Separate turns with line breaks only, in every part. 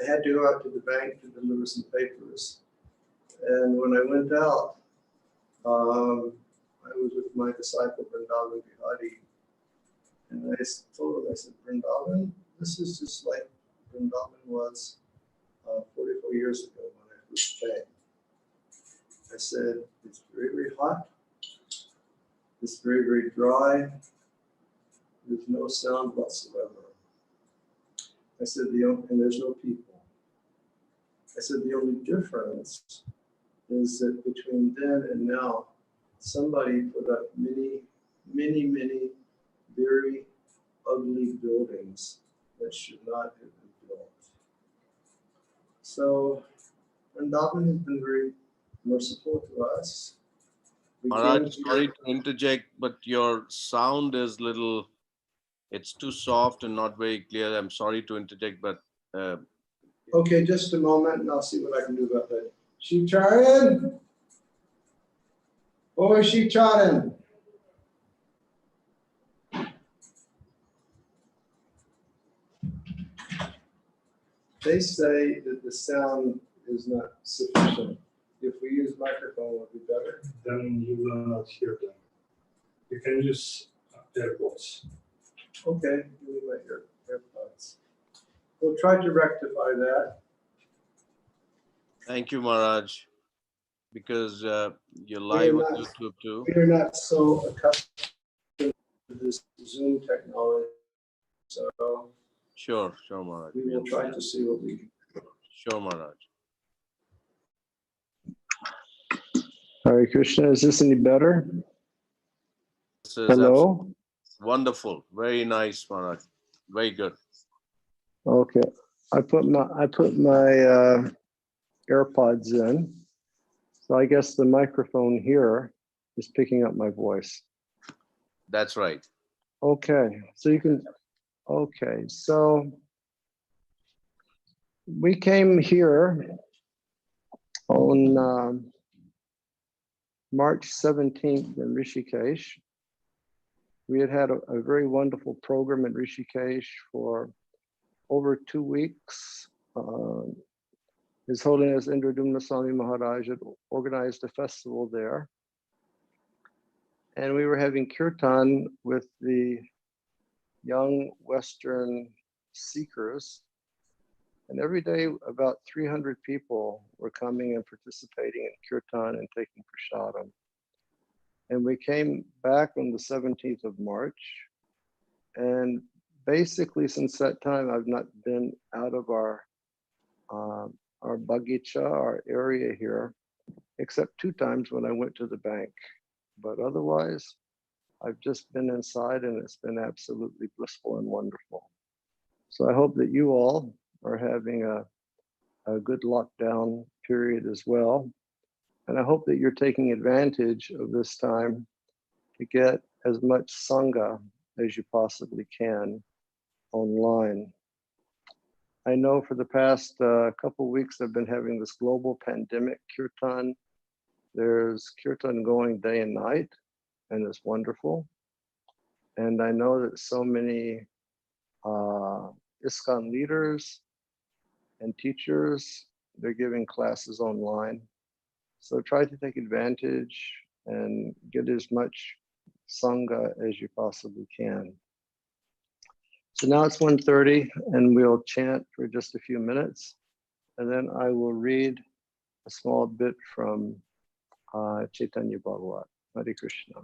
I had to go out to the bank to deliver some papers. And when I went out, I was with my disciple, Vrindavan Bihari. And I told him, I said, Vrindavan, this is just like Vrindavan was 44 years ago when I first came. I said, it's very, very hot. It's very, very dry. There's no sound whatsoever. I said, and there's no people. I said, the only difference is that between then and now, somebody put up many, many, many very ugly buildings that should not have been built. So, Vrindavan has been very merciful to us.
Maharaj, sorry to interject, but your sound is little, it's too soft and not very clear. I'm sorry to interject, but...
okay, just a moment and I'll see what I can do about that. Shicharan? Oh, Shicharan. They say that the sound is not sufficient. If we use microphone, would be better.
Then you will not hear them. You can use AirPods.
Okay, give me my AirPods. We'll try to rectify that.
Thank you, Maharaj, because you're live on YouTube too.
We are not so accustomed to this Zoom technology, so
Sure, Maharaj.
we will try to see what we can do.
Sure, Maharaj.
Hare Krishna, is this any better?
This is
Hello?
Wonderful. Very nice, Maharaj. Very good.
Okay. I put my AirPods in. So I guess the microphone here is picking up my voice.
That's right.
Okay. So you can, okay. So we came here on March 17th in Rishikesh. We had a very wonderful program in Rishikesh for over 2 weeks. His Holiness Indradumna Swami Maharaj had organized a festival there. And we were having kirtan with the young Western seekers. And every day about 300 people were coming and participating in kirtan and taking prasadam. And we came back on the 17th of March. And basically since that time, I've not been out of our bagicha, our area here, except 2 times when I went to the bank. But otherwise, I've just been inside and it's been absolutely blissful and wonderful. So I hope that you all are having a good lockdown period as well. And I hope that you're taking advantage of this time to get as much Sangha as you possibly can online. I know for the past couple of weeks, I've been having this global pandemic kirtan. There's kirtan going day and night, and it's wonderful. And I know that so many ISKCON leaders and teachers, they're giving classes online. So try to take advantage and get as much Sangha as you possibly can. So now it's 1:30 and we'll chant for just a few minutes. And then I will read a small bit from Chaitanya Bhagavat. Hare Krishna.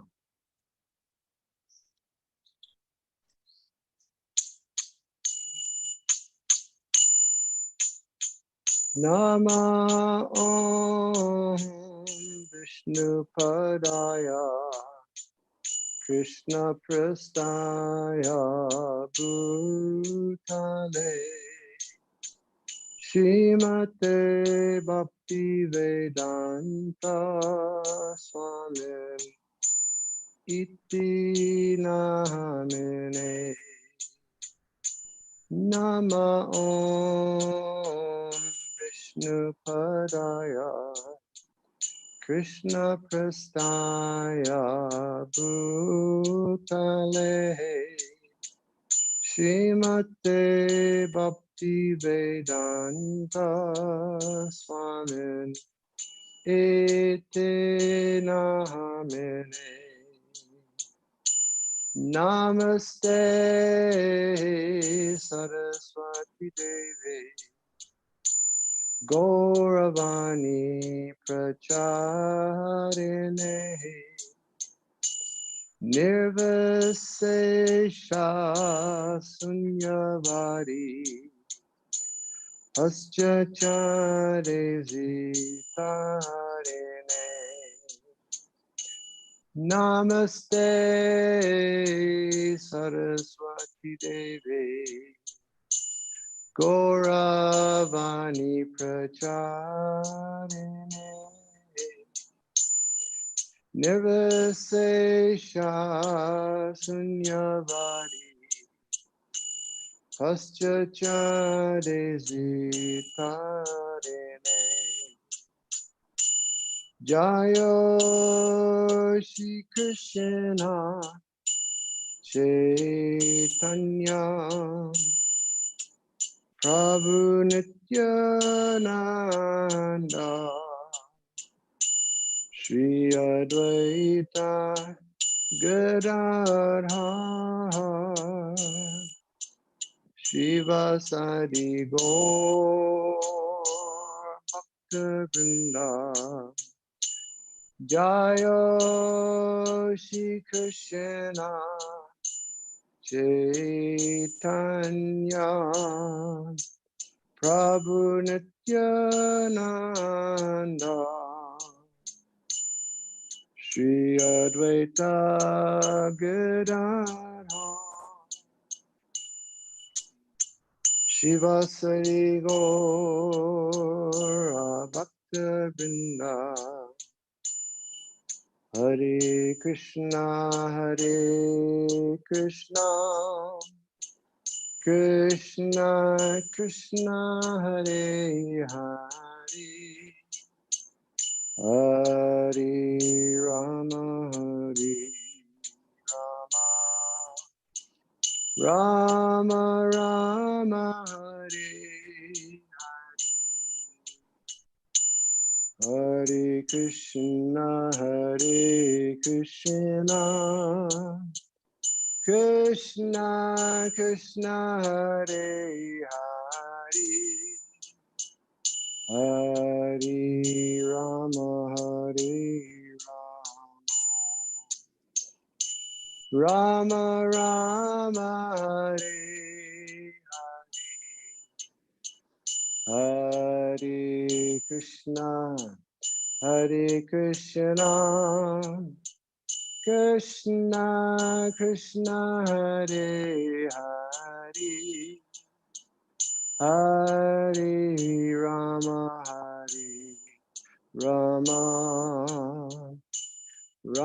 Nama Om Vishnu Padaya Krishna Prastaya Bhutale Srimate Bhakti Vedanta Swami Iti Namine Nama Om Vishnu Padaya Krishna Prastaya Bhutale Srimate Bhakti Bhakti-vedanta Swamin Iti Nahamine. Namaste Saraswati Devi Gauravani Pracharine Nirvisesha Sunyavari Asjacharezi Tarine. Namaste Saraswati Devi Gauravani Pracharine Nirvisesha Sunyavari Paschacharezi Tarine. Jayo Shri Krishna Chaitanya Prabhu Nityananda Shri Advaita Gadadhar Shivasadi Gaur Bhakta-vrinda. Jayo Shri Krishna Chaitanya Prabhu Nityananda Shri Advaita Gadadhar Shivasari Gaura Bhakta-vrinda. Hare Krishna Krishna Krishna Hare Hare Hare Rama Rama Rama Hare Hare Krishna Krishna Krishna Hare Hare Hare Rama Rama Rama Hare Hare Krishna Krishna Krishna Hare Hare Hare Rama Rama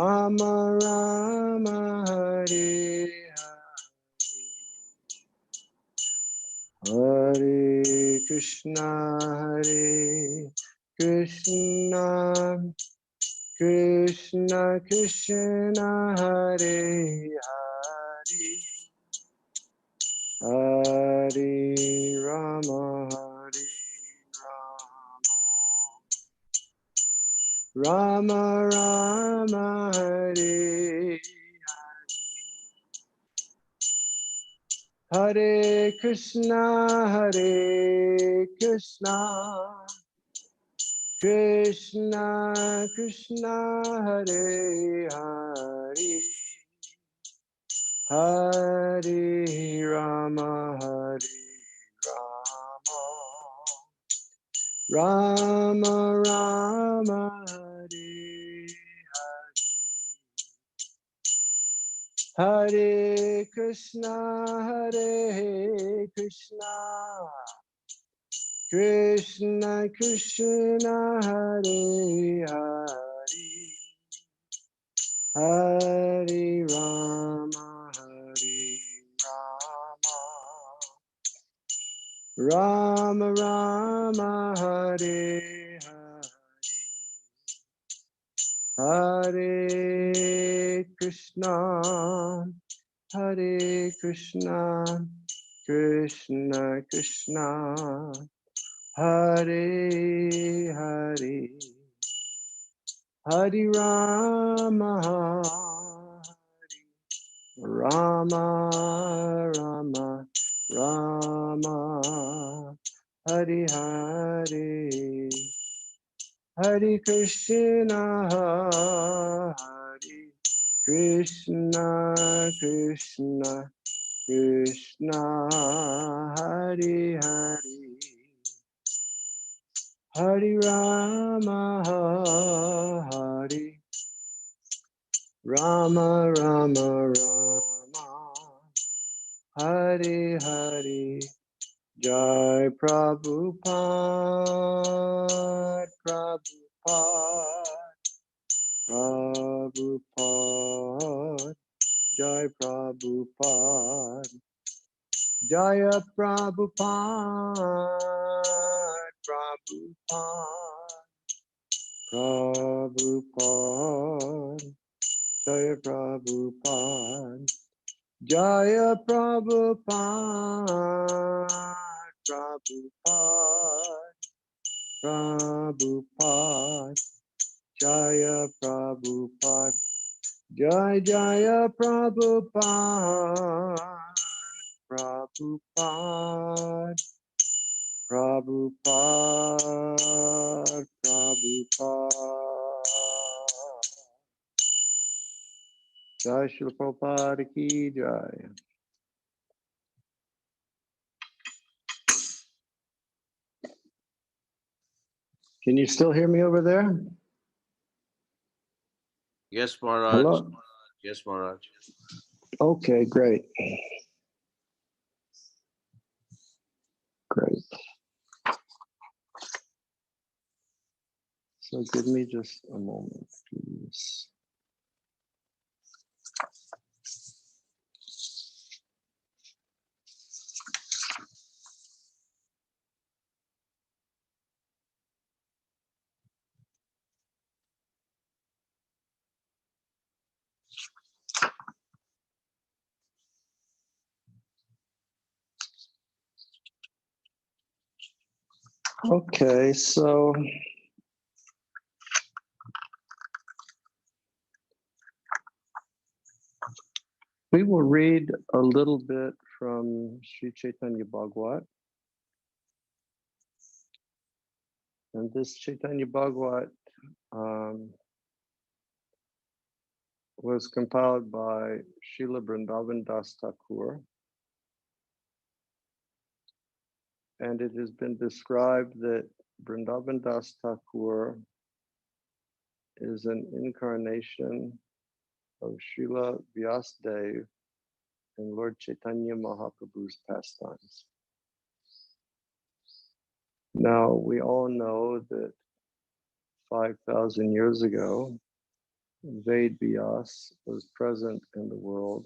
Rama Rama Hare Hare Krishna Krishna Krishna Hare Hare Hare Rama Rama Rama Hare Hare Krishna Krishna Krishna Hare Hare Hare Rama Rama Rama Hare Hare Krishna Krishna Krishna Hare Hare Hare Rama Rama Rama Hare Hare Krishna Krishna Krishna Krishna, Hare Hare, Hare Rama, Rama Rama, Rama, Hare Hare, Hare Krishna, Hare Krishna, Krishna Krishna, Hare Hare, Hare Rama, Hare Rama, Rama Rama, Hare Hare. Jai Prabhupada, Prabhupada, Prabhupada, Jai Prabhupada, Jaya Prabhupada, Prabhupada, Prabhupada, Jaya Prabhupada, Jaya Prabhupada, Prabhupada, Prabhupada, Jaya Prabhupada, Jaya Jaya Prabhupada, Prabhupada, Prabhupada, Prabhupada. Jai Srila Prabhupada ki Jai. Can you still hear me over there?
Yes, Maharaj.
Hello?
Yes, Maharaj.
Okay, great. Great. So give me just a moment, please. Okay, so we will read a little bit from Sri Chaitanya Bhagavat. And this Chaitanya Bhagavat was compiled by Srila Vrindavan Das Thakur. And it has been described that Vrindavan Das Thakur is an incarnation of Srila Vyasadeva in Lord Chaitanya Mahaprabhu's pastimes. Now, we all know that 5,000 years ago, Ved Vyas was present in the world,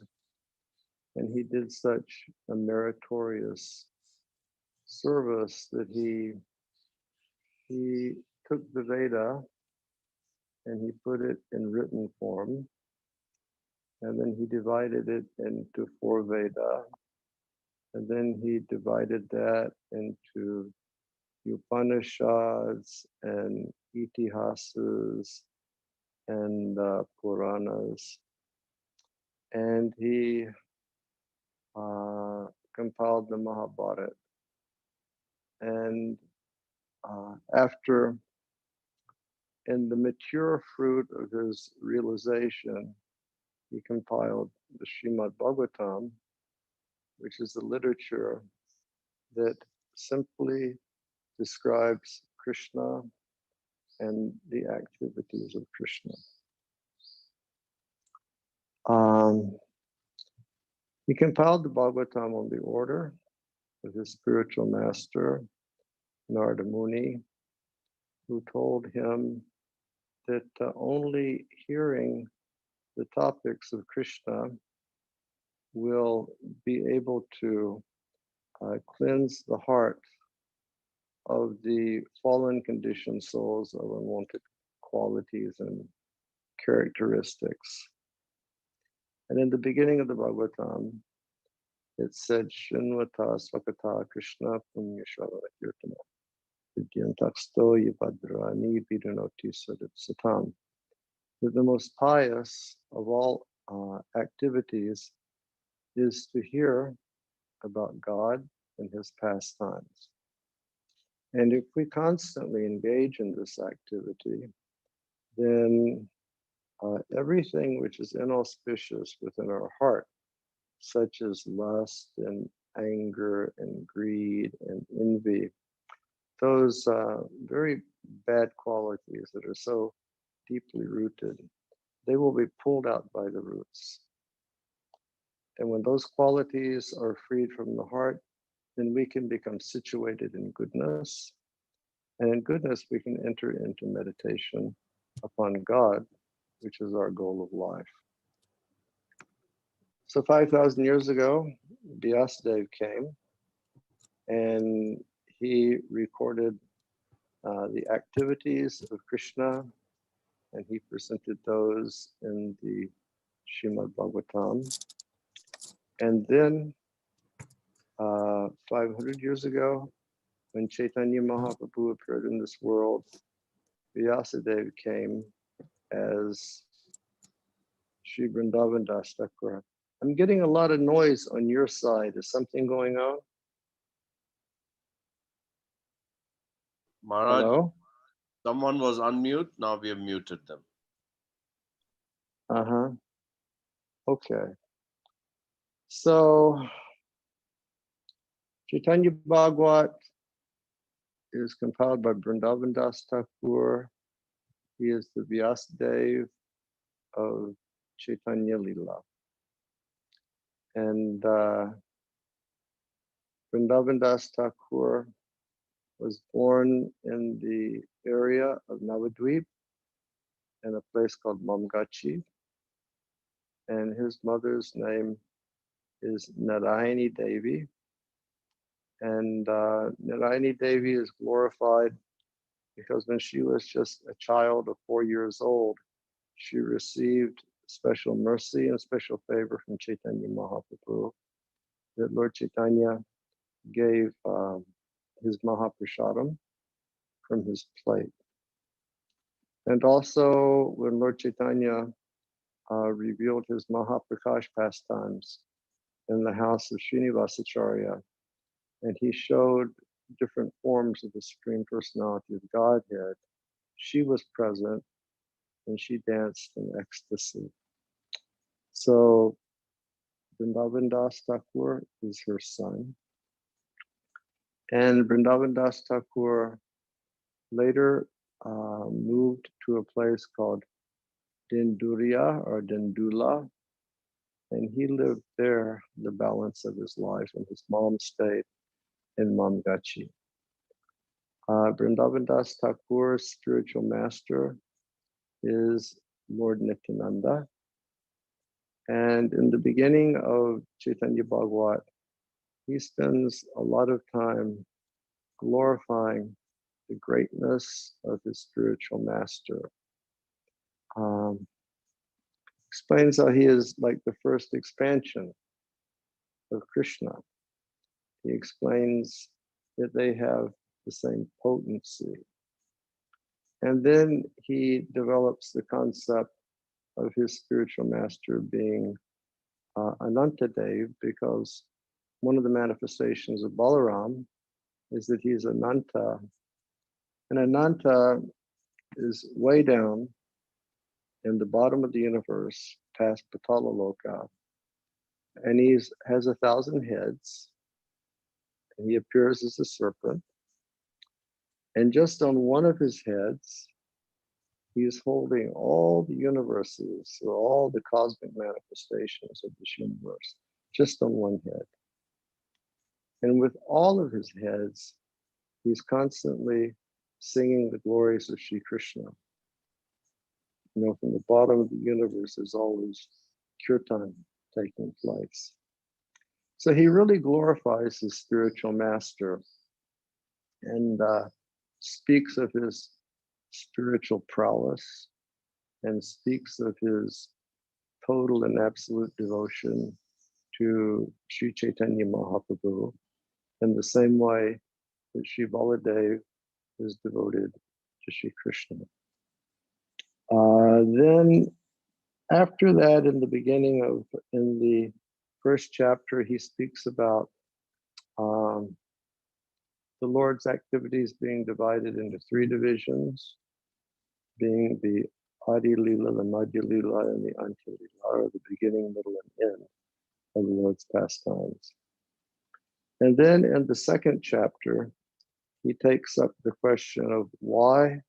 and he did such a meritorious service that he took the Veda and he put it in written form, and then he divided it into 4 Veda, and then he divided that into Upanishads and Itihasas and Puranas, and he compiled the Mahabharata. And after, in the mature fruit of his realization, he compiled the Srimad Bhagavatam, which is the literature that simply describes Krishna and the activities of Krishna. He compiled the Bhagavatam on the order of his spiritual master, Narada Muni, who told him that only hearing the topics of Krishna will be able to cleanse the heart of the fallen conditioned souls of unwanted qualities and characteristics. And in the beginning of the Bhagavatam, it said, Shinvata Swakata Krishna Punya Shravana Kirtana Vidyantaksto Yavadrani Vidunoti Sadip Satam. That the most pious of all activities is to hear about God and his pastimes. And if we constantly engage in this activity, then everything which is inauspicious within our heart, such as lust and anger and greed and envy, those very bad qualities that are so deeply rooted, they will be pulled out by the roots. And when those qualities are freed from the heart, then we can become situated in goodness. And in goodness, we can enter into meditation upon God, which is our goal of life. So 5,000 years ago, Vyasadeva came and he recorded the activities of Krishna, and he presented those in the Srimad Bhagavatam. And then 500 years ago, when Chaitanya Mahaprabhu appeared in this world, Vyasadeva came as Sri Vrindavan Das Thakur. I'm getting a lot of noise on your side. Is something going on?
Maharaj,
Hello?
someone was unmute. Now we have muted them.
Uh-huh. Okay. So Chaitanya Bhagavat is compiled by Vrindavan Das Thakur. He is the Vyasadeva of Chaitanya Lila. And Vrindavan Das Thakur was born in the area of Navadvip in a place called Mamgachi. And his mother's name is Narayani Devi. And Narayani Devi is glorified because when she was just a child of 4 years old, she received special mercy and special favor from Chaitanya Mahaprabhu, that Lord Chaitanya gave his Mahaprasadam from his plate. And also when Lord Chaitanya revealed his Mahaprakash pastimes in the house of Srinivasacharya, and he showed different forms of the Supreme Personality of Godhead, she was present and she danced in ecstasy. So Vrindavan Das Thakur is her son. And Vrindavan Das Thakur later moved to a place called Dinduria or Dindula, and he lived there the balance of his life, and his mom stayed in Mamgachi. Vrindavan Das Thakur's spiritual master is Lord Nityananda. And in the beginning of Chaitanya Bhagavat, he spends a lot of time glorifying the greatness of his spiritual master. Explains how he is like the first expansion of Krishna. He explains that they have the same potency. And then he develops the concept of his spiritual master being Anantadev, because one of the manifestations of Balaram is that he's Ananta. And Ananta is way down in the bottom of the universe, past Patala Loka. And he has 1,000 heads. And he appears as a serpent. And just on one of his heads, he is holding all the universes, or all the cosmic manifestations of this universe, just on one head. And with all of his heads, he's constantly singing the glories of Sri Krishna. You know, from the bottom of the universe, there's always kirtan taking place. So he really glorifies his spiritual master and speaks of his spiritual prowess and speaks of his total and absolute devotion to Sri Chaitanya Mahaprabhu in the same way that Sri Baladev is devoted to Sri Krishna. Then after that, in the first chapter, he speaks about the Lord's activities being divided into three divisions, being the Adi Lila, the Madhya Lila, and the Antya Lila, or the beginning, middle, and end of the Lord's pastimes. And then in the second chapter, he takes up the question of why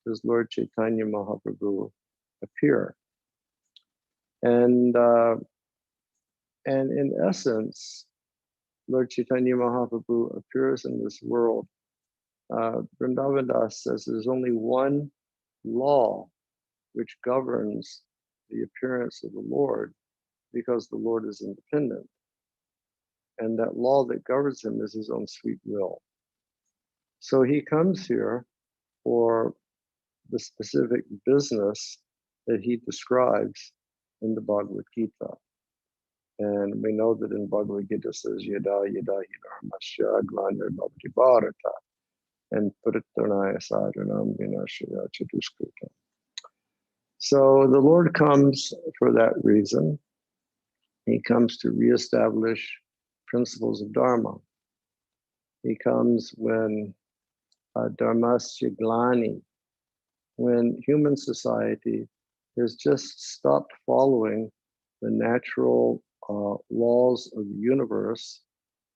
does Lord Chaitanya Mahaprabhu appear? And in essence, Lord Chaitanya Mahaprabhu appears in this world. Vrindavan Das says there's only one law which governs the appearance of the Lord, because the Lord is independent. And that law that governs him is his own sweet will. So he comes here for the specific business that he describes in the Bhagavad-gita. And we know that in Bhagavad-gita it says, Yada Yada Hidharmasya Glanir Bhavati Bharata and Paritanaya Sadhanam Vinashaya Chatuskrita. So the Lord comes for that reason. He comes to reestablish principles of Dharma. He comes when Dharmasya Glani, when human society has just stopped following the natural laws of the universe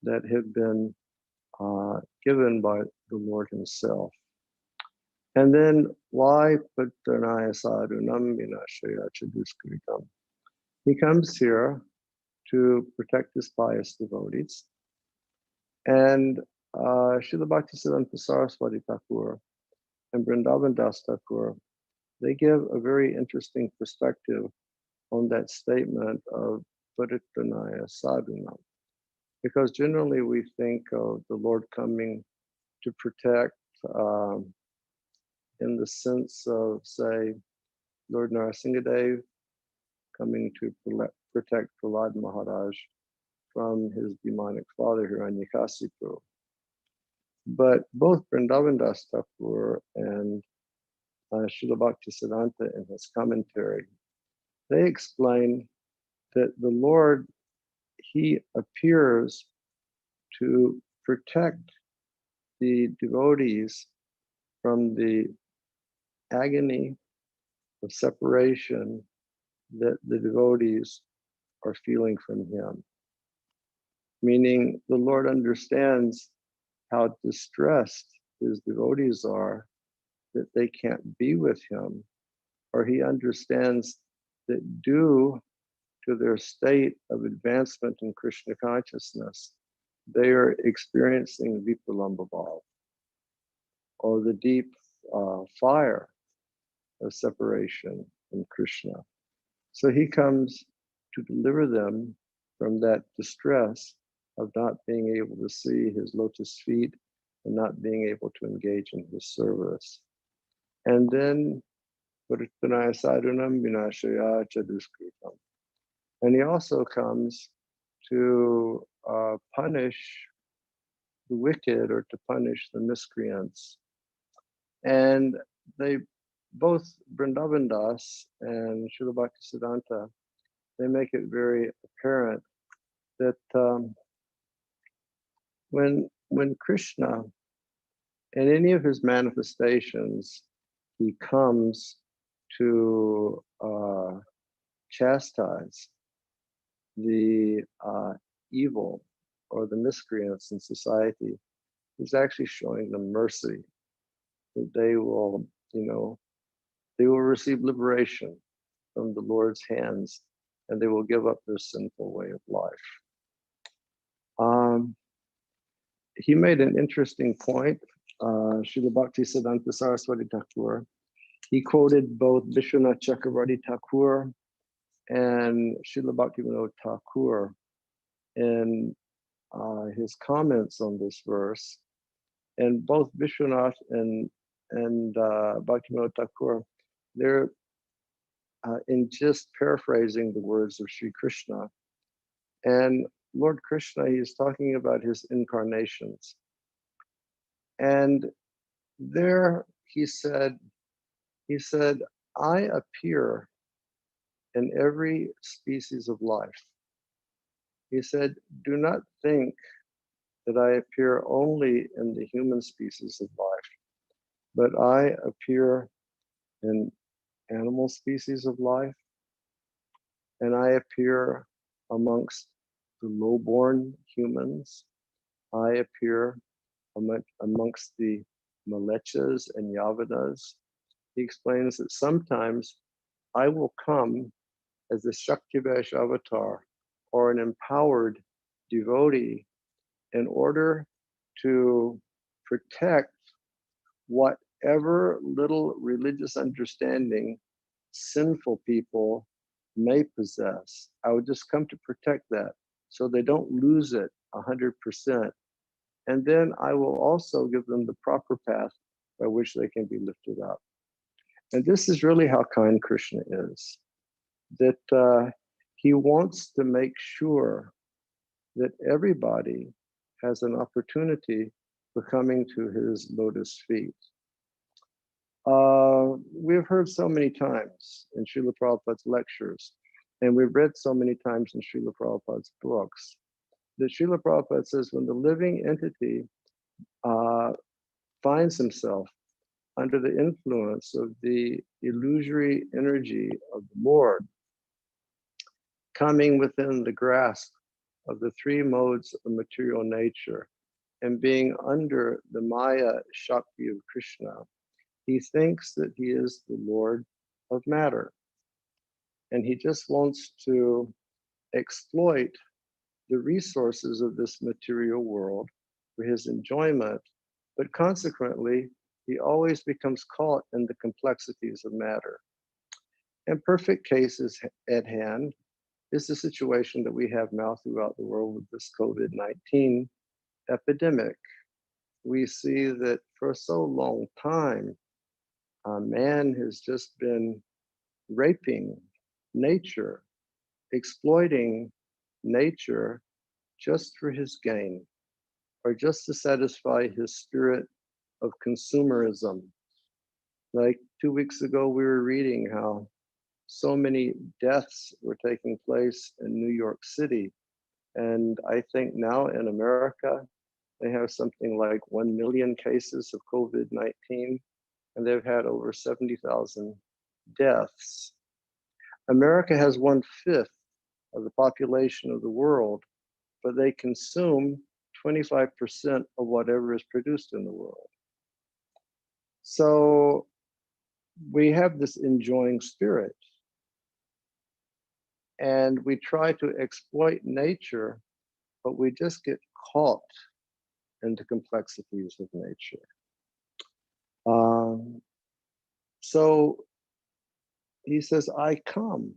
that have been given by the Lord himself. And then why Puttanaya Sadhunam Vinashaya Chaduskritam? He comes here to protect his pious devotees. And Srila Bhaktisiddhanta Saraswati Thakur and Vrindavan Das Thakur, they give a very interesting perspective on that statement of Paritanaya Sadhunam. Because generally we think of the Lord coming to protect in the sense of, say, Lord Narasimhadev coming to protect Prahlad Maharaj from his demonic father, Hiranyakasipu. But both Vrindavan Das Thakur and Srila Bhaktisiddhanta in his commentary, they explain that the Lord, he appears to protect the devotees from the agony of separation that the devotees are feeling from him. Meaning the Lord understands how distressed his devotees are that they can't be with him, or he understands that due to their state of advancement in Krishna consciousness, they are experiencing Vipralambha Bhav, or the deep fire of separation from Krishna. So he comes to deliver them from that distress of not being able to see his lotus feet and not being able to engage in his service. And then, Paritanaya Sadhunam Vinashaya Chaduskritam. And he also comes to punish the wicked, or to punish the miscreants. And they both, Vrindavan Das and Srila Bhaktisiddhanta, they make it very apparent that when Krishna, in any of his manifestations, he comes to chastise the evil or the miscreants in society, he's actually showing them mercy, that they will, they will receive liberation from the Lord's hands, and they will give up their sinful way of life. He made an interesting point. Srila Bhaktisiddhanta Saraswati Thakur, he quoted both Vishwanath Chakravarti Thakur and Srila Bhaktivinoda Thakur in his comments on this verse. And both Vishwanath and Bhaktivinoda Thakur, they're in just paraphrasing the words of Sri Krishna. And Lord Krishna, he's talking about his incarnations. And there he said, I appear in every species of life. He said, do not think that I appear only in the human species of life, but I appear in animal species of life, and I appear amongst the low-born humans. I appear amongst the Malechas and Yavanas. He explains that sometimes I will come as a Shaktivesh avatar or an empowered devotee in order to protect whatever little religious understanding sinful people may possess. I would just come to protect that so they don't lose it 100%. And then I will also give them the proper path by which they can be lifted up. And this is really how kind Krishna is, that he wants to make sure that everybody has an opportunity for coming to his lotus feet. We've heard so many times in Srila Prabhupada's lectures, and we've read so many times in Srila Prabhupada's books, that Srila Prabhupada says when the living entity finds himself under the influence of the illusory energy of the Lord, coming within the grasp of the three modes of material nature and being under the Maya Shakti of Krishna, he thinks that he is the Lord of matter. And he just wants to exploit the resources of this material world for his enjoyment, but consequently, he always becomes caught in the complexities of matter. And perfect cases at hand is the situation that we have now throughout the world with this COVID-19 epidemic. We see that for so long time, man has just been raping nature, exploiting nature just for his gain, or just to satisfy his spirit of consumerism. Like 2 weeks ago, we were reading how so many deaths were taking place in New York City. And I think now in America, they have something like 1 million cases of COVID-19, and they've had over 70,000 deaths. America has 1/5 of the population of the world, but they consume 25% of whatever is produced in the world. So we have this enjoying spirit, and we try to exploit nature, but we just get caught in the complexities of nature. So he says, I come.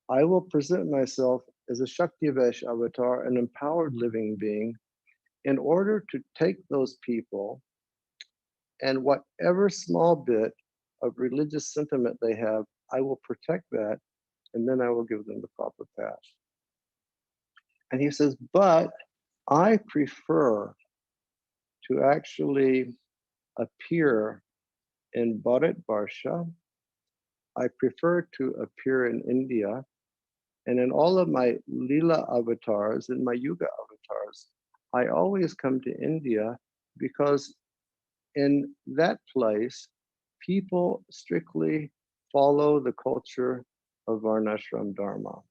I will present myself as a Shaktivesh avatar, an empowered living being, in order to take those people and whatever small bit of religious sentiment they have, I will protect that, and then I will give them the proper path. And he says, but I prefer to actually appear in Bharatvarsha. I prefer to appear in India. And in all of my Leela avatars, in my Yuga avatars, I always come to India because in that place, people strictly follow the culture of Varnashram Dharma.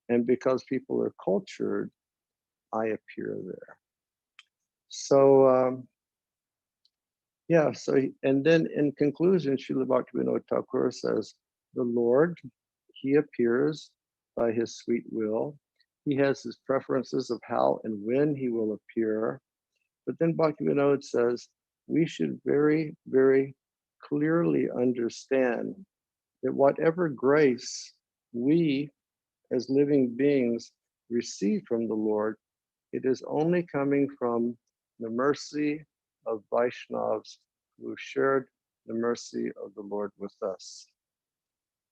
And because people are cultured, I appear there. So, and then in conclusion, Srila Bhaktivinoda Thakur says, the Lord, he appears by his sweet will. He has his preferences of how and when he will appear. But then Bhaktivinoda says, we should very, very clearly understand that whatever grace we as living beings receive from the Lord, it is only coming from the mercy of Vaishnavas who shared the mercy of the Lord with us.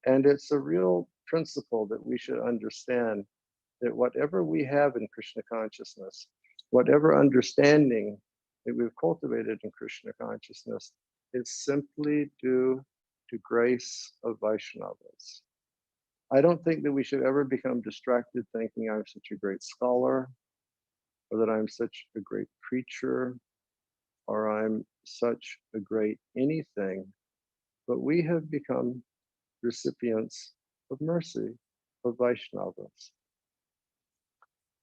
And it's a real principle that we should understand, that whatever we have in Krishna consciousness, whatever understanding that we've cultivated in Krishna consciousness, is simply due to grace of Vaishnavas. I don't think that we should ever become distracted thinking I'm such a great scholar, or that I'm such a great preacher, or I'm such a great anything, but we have become recipients of mercy of Vaishnavas.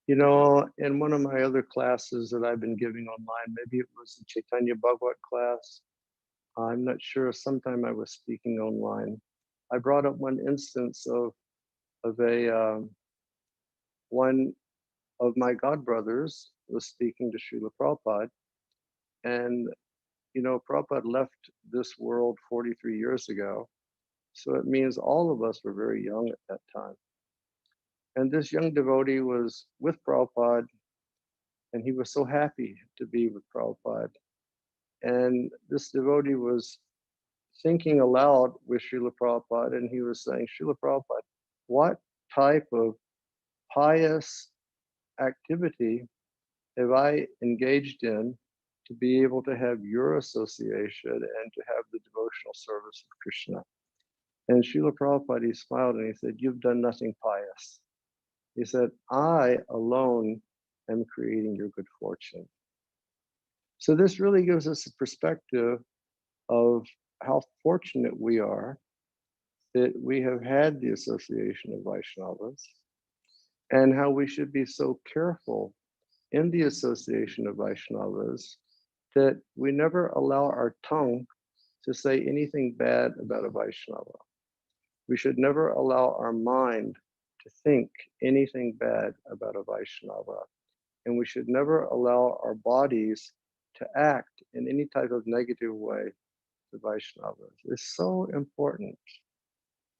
You know, in one of my other classes that I've been giving online, maybe it was the Chaitanya Bhagavat class, I'm not sure, sometime I was speaking online, I brought up one instance of one of my godbrothers was speaking to Srila Prabhupada, and you know, Prabhupada left this world 43 years ago, so it means all of us were very young at that time. And this young devotee was with Prabhupada, and he was so happy to be with Prabhupada. And this devotee was thinking aloud with Srila Prabhupada, and he was saying, Srila Prabhupada, what type of pious activity have I engaged in to be able to have your association and to have the devotional service of Krishna? And Srila Prabhupada, he smiled and he said, you've done nothing pious. He said, I alone am creating your good fortune. So this really gives us a perspective of how fortunate we are that we have had the association of Vaishnavas, and how we should be so careful in the association of Vaishnavas that we never allow our tongue to say anything bad about a Vaishnava. We should never allow our mind to think anything bad about a Vaishnava. And we should never allow our bodies to act in any type of negative way to Vaishnavas. It's so important,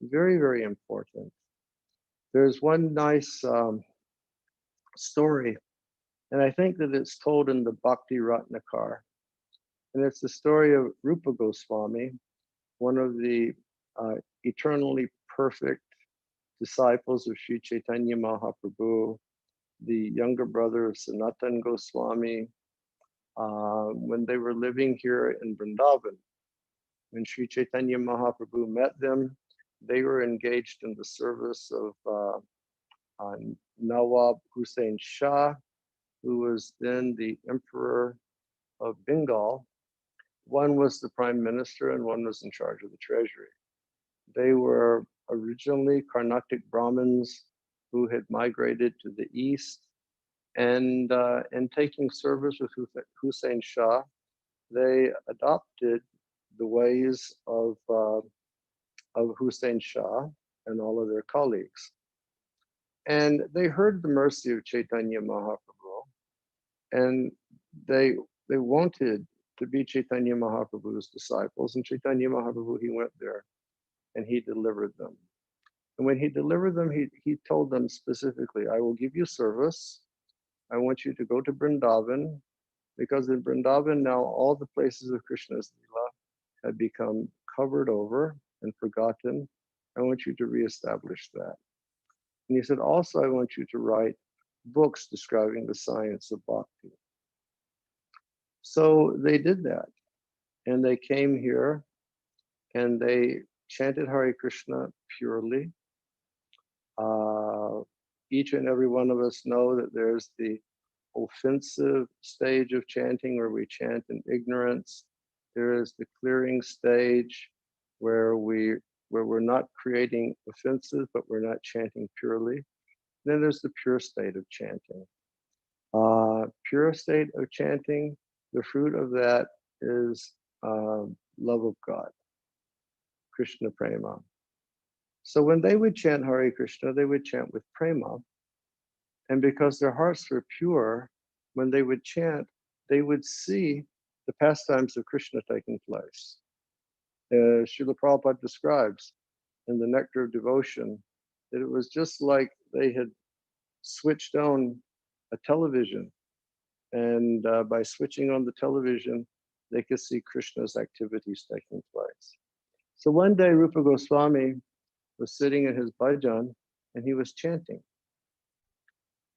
very, very important. There's one nice story, and I think that it's told in the Bhakti Ratnakar. And it's the story of Rupa Goswami, one of the eternally perfect disciples of Sri Chaitanya Mahaprabhu, the younger brother of Sanatan Goswami, when they were living here in Vrindavan. When Sri Chaitanya Mahaprabhu met them, they were engaged in the service of Nawab Hussain Shah, who was then the emperor of Bengal. One was the prime minister and one was in charge of the treasury. They were originally Carnatic Brahmins who had migrated to the east, and in taking service with Hussain Shah, they adopted the ways of Hussain Shah and all of their colleagues. And they heard the mercy of Chaitanya Mahaprabhu, and they wanted to be Chaitanya Mahaprabhu's disciples. And Chaitanya Mahaprabhu, he went there and he delivered them. And when he delivered them, he told them specifically, I will give you service. I want you to go to Vrindavan, because in Vrindavan now all the places of Krishna's Leela have become covered over and forgotten. I want you to reestablish that. And he said, also, I want you to write books describing the science of bhakti. So they did that. And they came here and they chanted Hare Krishna purely. Each and every one of us know that there's the offensive stage of chanting where we chant in ignorance. There is the clearing stage where we're not creating offenses, but we're not chanting purely. Then there's the pure state of chanting. Pure state of chanting, the fruit of that is love of God, Krishna prema. So when they would chant Hare Krishna, they would chant with prema. And because their hearts were pure, when they would chant, they would see the pastimes of Krishna taking place. Srila Prabhupada describes in the Nectar of Devotion that it was just like they had switched on a television. And by switching on the television, they could see Krishna's activities taking place. So one day, Rupa Goswami was sitting in his bhajan and he was chanting.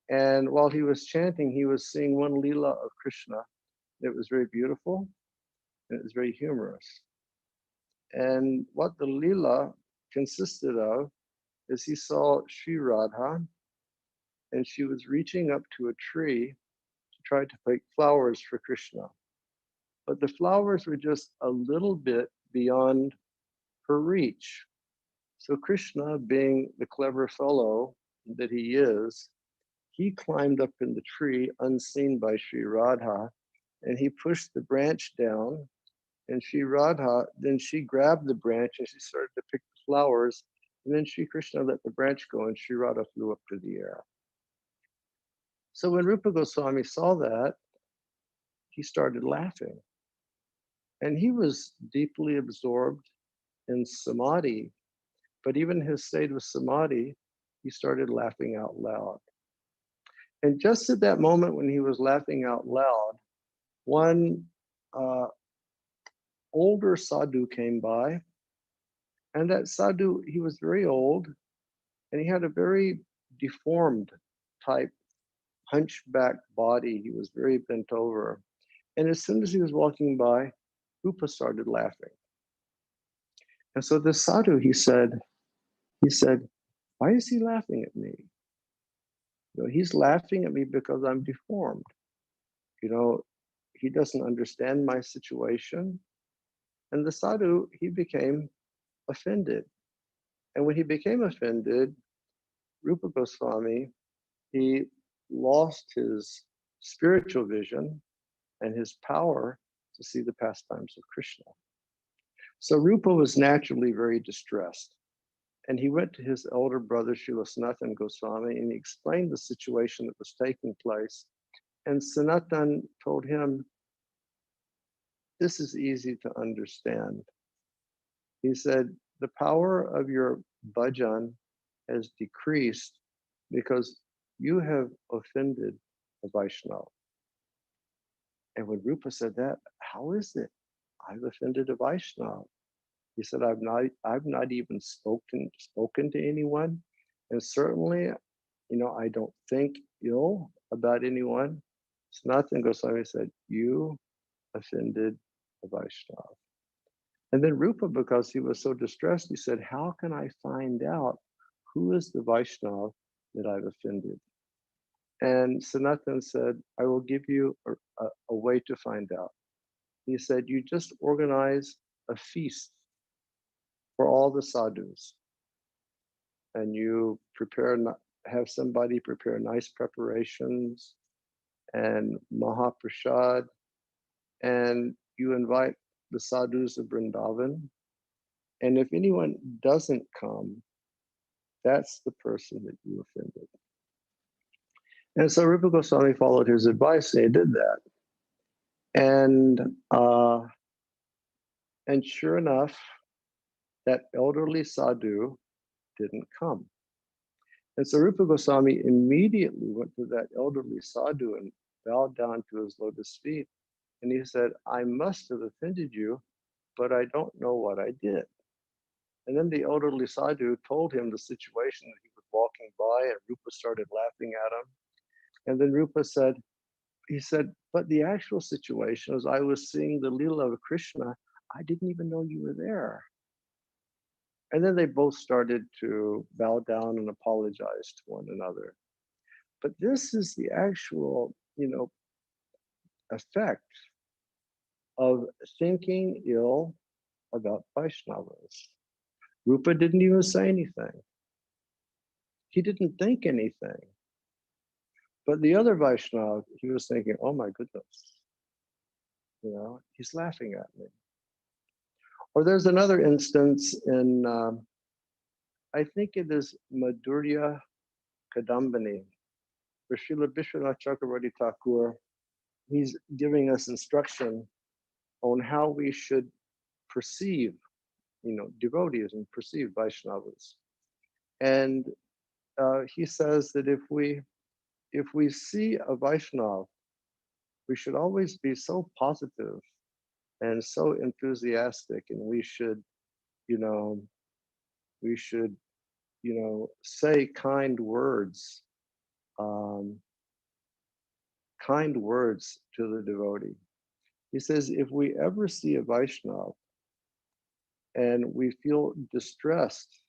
And while he was chanting, he was seeing one Leela of Krishna. It was very beautiful and it was very humorous. And what the Leela consisted of is he saw Sri Radha, and she was reaching up to a tree to try to pick flowers for Krishna. But the flowers were just a little bit beyond her reach. So Krishna, being the clever fellow that he is, he climbed up in the tree unseen by Sri Radha, and he pushed the branch down. And Sri Radha, then she grabbed the branch and she started to pick the flowers. And then Sri Krishna let the branch go and Sri Radha flew up to the air. So when Rupa Goswami saw that, he started laughing. And he was deeply absorbed in samadhi. But even his state of samadhi, he started laughing out loud. And just at that moment when he was laughing out loud, one older sadhu came by. And that sadhu, he was very old and he had a very deformed type hunchback body. He was very bent over. And as soon as he was walking by, Rupa started laughing. And so the sadhu, he said, why is he laughing at me? You know, he's laughing at me because I'm deformed. You know, he doesn't understand my situation. And the sadhu, he became offended. And when he became offended, Rupa Goswami, he lost his spiritual vision and his power to see the pastimes of Krishna. So Rupa was naturally very distressed. And he went to his elder brother, Srila Sanatan Goswami, and he explained the situation that was taking place. And Sanatan told him, this is easy to understand. He said, the power of your bhajan has decreased because you have offended a Vaishnava. And when Rupa said that, how is it? I've offended a Vaishnava. He said, I've not even spoken to anyone. And certainly, you know, I don't think ill about anyone. Sanatana Goswami said, you offended a Vaishnava. And then Rupa, because he was so distressed, he said, how can I find out who is the Vaishnava that I've offended? And Sanatan said, I will give you a way to find out. He said, you just organize a feast for all the sadhus. And you have somebody prepare nice preparations and Mahaprasad. And you invite the sadhus of Vrindavan. And if anyone doesn't come, that's the person that you offended. And so Rupa Goswami followed his advice and he did that. And sure enough, that elderly sadhu didn't come. And so Rupa Goswami immediately went to that elderly sadhu and bowed down to his lotus feet. And he said, I must have offended you, but I don't know what I did. And then the elderly sadhu told him the situation that he was walking by, and Rupa started laughing at him. And then Rupa said, but the actual situation is I was seeing the Leela of Krishna. I didn't even know you were there. And then they both started to bow down and apologize to one another. But this is the actual, effect of thinking ill about Vaishnavas. Rupa didn't even say anything. He didn't think anything. But the other Vaishnava, he was thinking, oh my goodness, he's laughing at me. Or there's another instance in, I think it is Madhurya Kadambini, where Srila Vishwanath Chakravarti Thakur, he's giving us instruction on how we should perceive, devotees and perceive Vaishnavas. And he says that if we see a Vaishnava, we should always be so positive and so enthusiastic, and we should say kind words kind words to the devotee. He says, if we ever see a Vaishnava and we feel distressed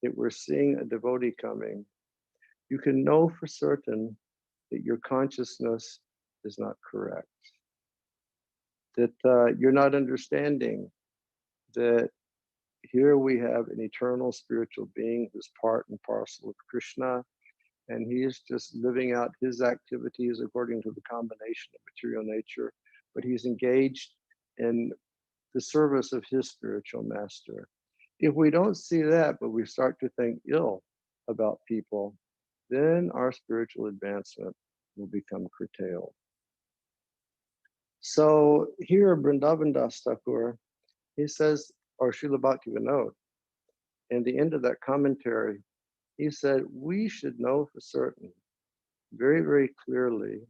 that we're seeing a devotee coming, you can know for certain that your consciousness is not correct, that you're not understanding that here we have an eternal spiritual being who's part and parcel of Krishna, and he is just living out his activities according to the combination of material nature, but he's engaged in the service of his spiritual master. If we don't see that, but we start to think ill about people, then our spiritual advancement will become curtailed. So here, Vrindavan Das Thakur, he says, or Srila Bhakti-vinod, in the end of that commentary, he said, we should know for certain, very, very clearly,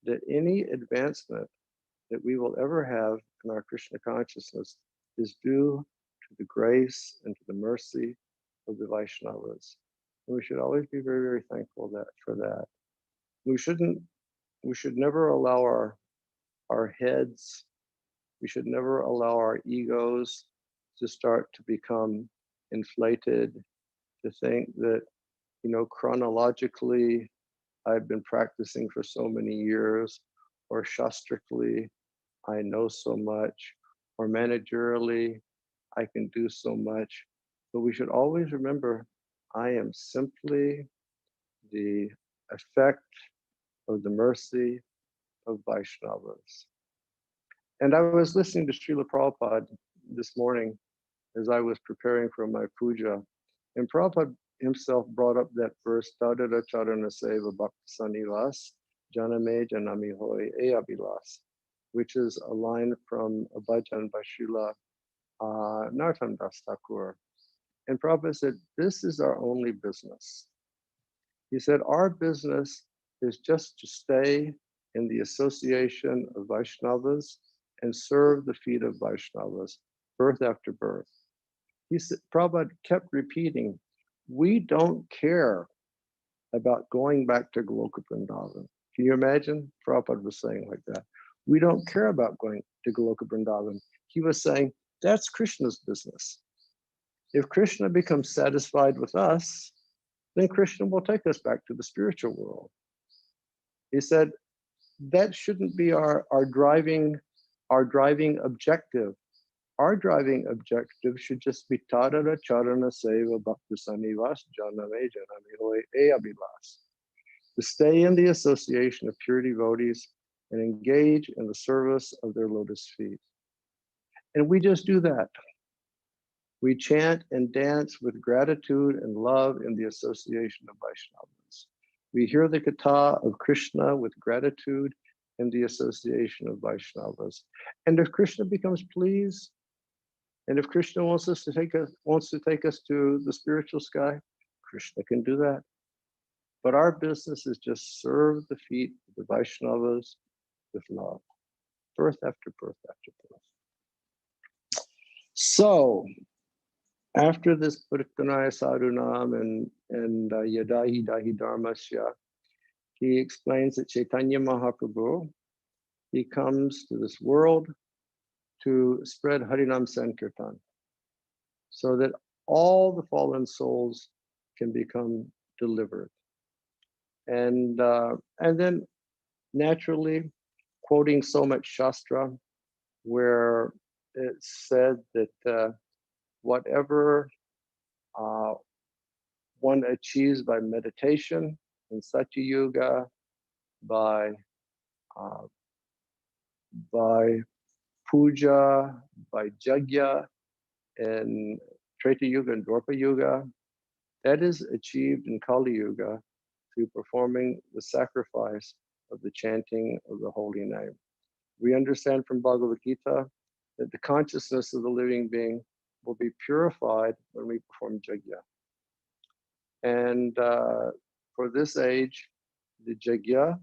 that any advancement that we will ever have in our Krishna consciousness is due to the grace and to the mercy of the Vaishnavas. And we should always be very, very thankful for that. We should never allow our heads, we should never allow our egos to start to become inflated, to think that, chronologically, I've been practicing for so many years, or shastrically, I know so much, or managerially, I can do so much. But we should always remember, I am simply the effect of the mercy of Vaishnavas. And I was listening to Srila Prabhupada this morning as I was preparing for my puja, and Prabhupada himself brought up that verse, Tadada Charana Seva Bhakti Sanivas, Janame Janami Hoy E Abhilas, which is a line from a bhajan by Srila Narottam Das Thakur. And Prabhupada said, this is our only business. He said, our business is just to stay in the association of Vaishnavas and serve the feet of Vaishnavas, birth after birth. He said, Prabhupada kept repeating, we don't care about going back to Goloka Vrindavan. Can you imagine? Prabhupada was saying like that. We don't care about going to Goloka Vrindavan. He was saying, that's Krishna's business. If Krishna becomes satisfied with us, then Krishna will take us back to the spiritual world. He said, that shouldn't be our driving objective. Our driving objective should just be Tadada Charana Seva Bhakti Sanivas Janame Janami Hoy E Abhilas. To stay in the association of pure devotees and engage in the service of their lotus feet. And we just do that. We chant and dance with gratitude and love in the association of Vaishnavas. We hear the katha of Krishna with gratitude in the association of Vaishnavas. And if Krishna becomes pleased, and if Krishna wants to take us to the spiritual sky, Krishna can do that. But our business is just serve the feet of the Vaishnavas with love, birth after birth after birth. So, after this Paritanaya Sadhunam and Yadahi Dahi Dharmasya, he explains that Chaitanya Mahaprabhu, he comes to this world to spread Harinam Sankirtan, so that all the fallen souls can become delivered. And then naturally, quoting so much Shastra, where it's said that whatever one achieves by meditation in Satya Yuga, by puja, by jagya in Treta Yuga and Dwapara Yuga, that is achieved in Kali Yuga through performing the sacrifice of the chanting of the holy name. We understand from Bhagavad-gita that the consciousness of the living being will be purified when we perform jagya. And for this age, the jagya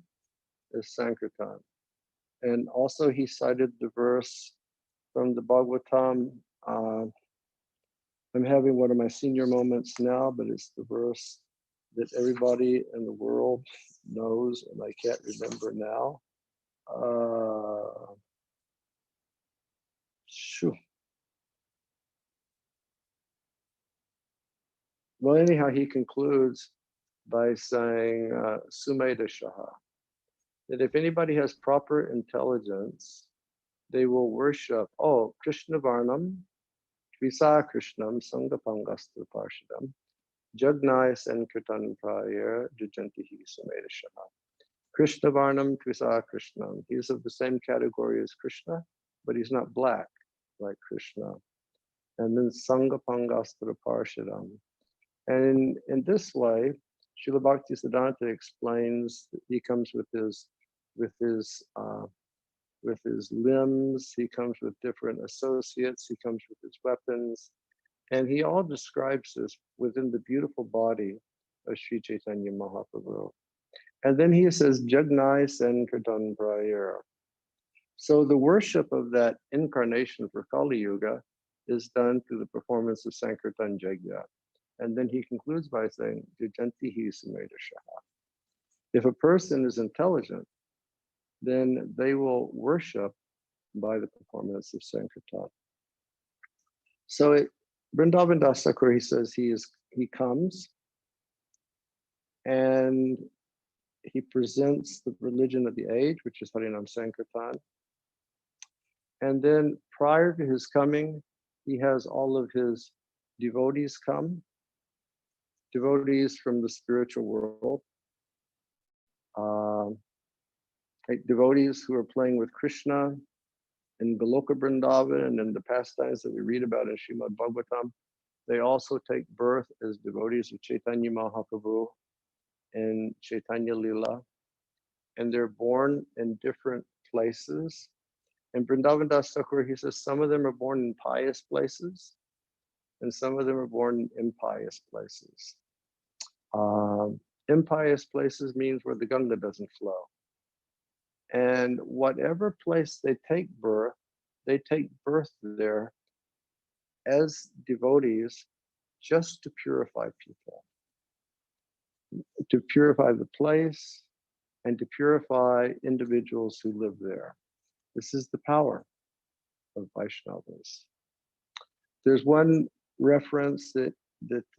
is Sankirtan. And also he cited the verse from the Bhagavatam. I'm having one of my senior moments now, but it's the verse that everybody in the world knows, and I can't remember now. Shoo. Well, anyhow, he concludes by saying, Sumedashaha, that if anybody has proper intelligence, they will worship, Krishna Varnam, Tvisa Krishnam, Sangapangastra Parshadam, Jagnai Sankirtan Praya, Jajantihi Sumedashaha. Krishna Varnam, Tvisa Krishnam. He's of the same category as Krishna, but he's not black like Krishna. And then Sangapangastra Parshadam. And in this way, Srila Bhaktisiddhanta explains that he comes with his limbs, he comes with different associates, he comes with his weapons, and he all describes this within the beautiful body of Sri Chaitanya Mahaprabhu. And then he says, Jagnai Sankirtan Prayera. So the worship of that incarnation for Kali Yuga is done through the performance of Sankirtan Jagya. And then he concludes by saying, Jajantihi Sumedashaha. If a person is intelligent, then they will worship by the performance of Sankirtan. So Vrindavan Das Thakur, he says he comes and he presents the religion of the age, which is Harinam Sankirtan. And then prior to his coming, he has all of his devotees come, devotees from the spiritual world, like devotees who are playing with Krishna in Goloka Vrindavan and in the pastimes that we read about in Srimad Bhagavatam. They also take birth as devotees of Chaitanya Mahaprabhu and Chaitanya Lila, and they're born in different places. And Vrindavan Das Thakur, he says some of them are born in pious places, and some of them are born in impious places. Impious places means where the Ganga doesn't flow. And whatever place they take birth there as devotees just to purify people, to purify the place and to purify individuals who live there. This is the power of Vaishnavas. There's one reference that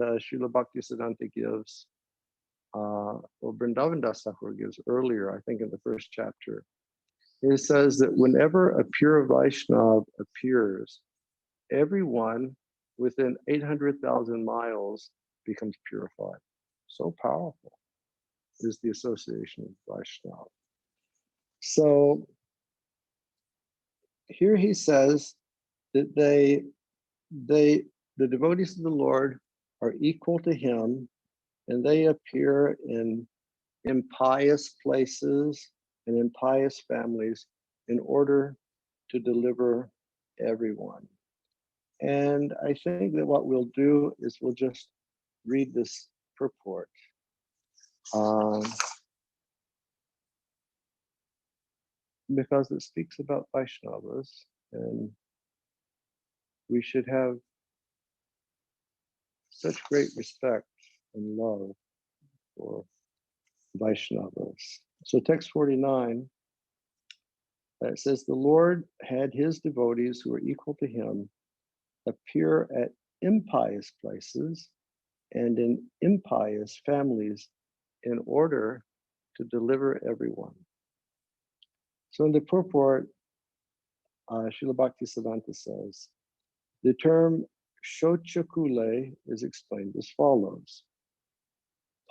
Srila Bhaktisiddhanta gives, or Vrindavan Das Thakur gives earlier, I think in the first chapter. It says that whenever a pure Vaishnava appears, everyone within 800,000 miles becomes purified. So powerful is the association of Vaishnava. So here he says that the devotees of the Lord are equal to him, and they appear in impious places and impious families in order to deliver everyone. And I think that what we'll do is we'll just read this purport. Because it speaks about Vaishnavas, and we should have such great respect and love for Vaishnavas. So text 49, it says, the Lord had his devotees who were equal to him appear at impious places and in impious families in order to deliver everyone. So in the purport, Srila Bhaktisiddhanta says, the term Shochakule is explained as follows.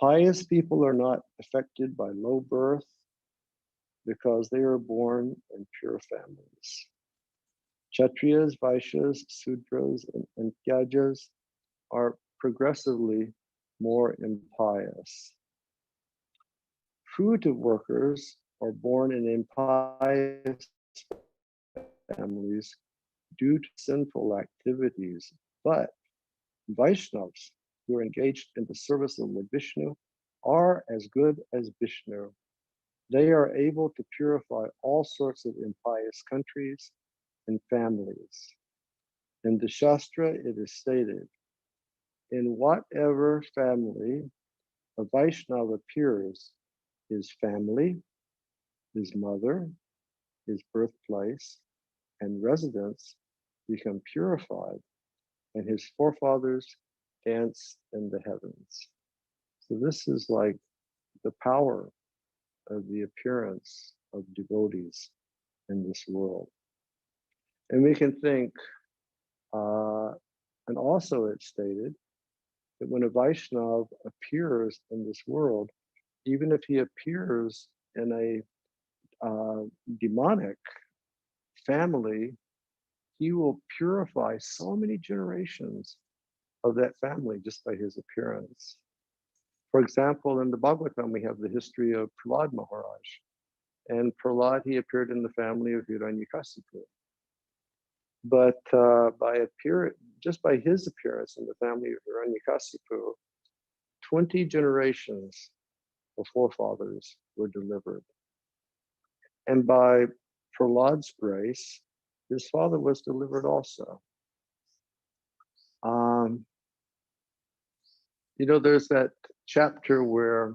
Pious people are not affected by low birth because they are born in pure families. Kshatriyas, Vaishyas, Sudras, and Tyajas are progressively more impious. Fruitive workers are born in impious families due to sinful activities, but Vaishnavas who are engaged in the service of Lord Vishnu are as good as Vishnu. They are able to purify all sorts of impious countries and families. In the Shastra, it is stated, in whatever family a Vaishnava appears, his family, his mother, his birthplace, and residence become purified, and his forefathers dance in the heavens. So this is like the power of the appearance of devotees in this world. And we can think, and also it's stated that when a Vaishnava appears in this world, even if he appears in a demonic family, he will purify so many generations of that family just by his appearance. For example, in the Bhagavatam, we have the history of Prahlad Maharaj. And Prahlad, he appeared in the family of Hiranyakasipu. But just by his appearance in the family of Hiranyakasipu, 20 generations of forefathers were delivered. And by Prahlad's grace, his father was delivered also. There's that chapter where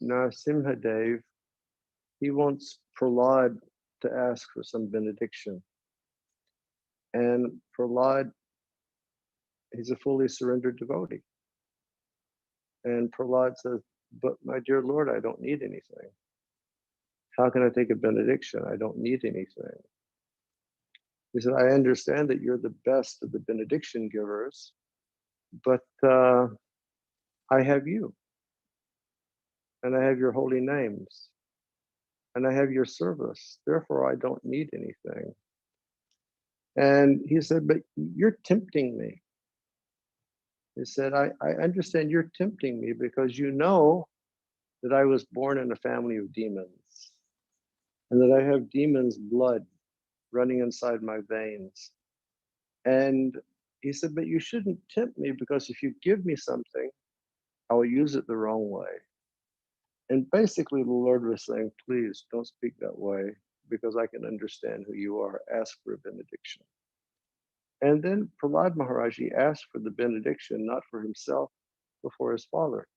Narasimhadev, he wants Prahlad to ask for some benediction. And Prahlad, he's a fully surrendered devotee. And Prahlad says, but my dear Lord, I don't need anything. How can I take a benediction? I don't need anything. He said, I understand that you're the best of the benediction givers, but I have you. And I have your holy names. And I have your service. Therefore, I don't need anything. And he said, but you're tempting me. He said, I understand you're tempting me because you know that I was born in a family of demons and that I have demons' blood running inside my veins. And he said, but you shouldn't tempt me because if you give me something, I will use it the wrong way. And basically the Lord was saying, please don't speak that way because I can understand who you are. Ask for a benediction. And then Prahlad Maharaj, he asked for the benediction, not for himself, but for his father.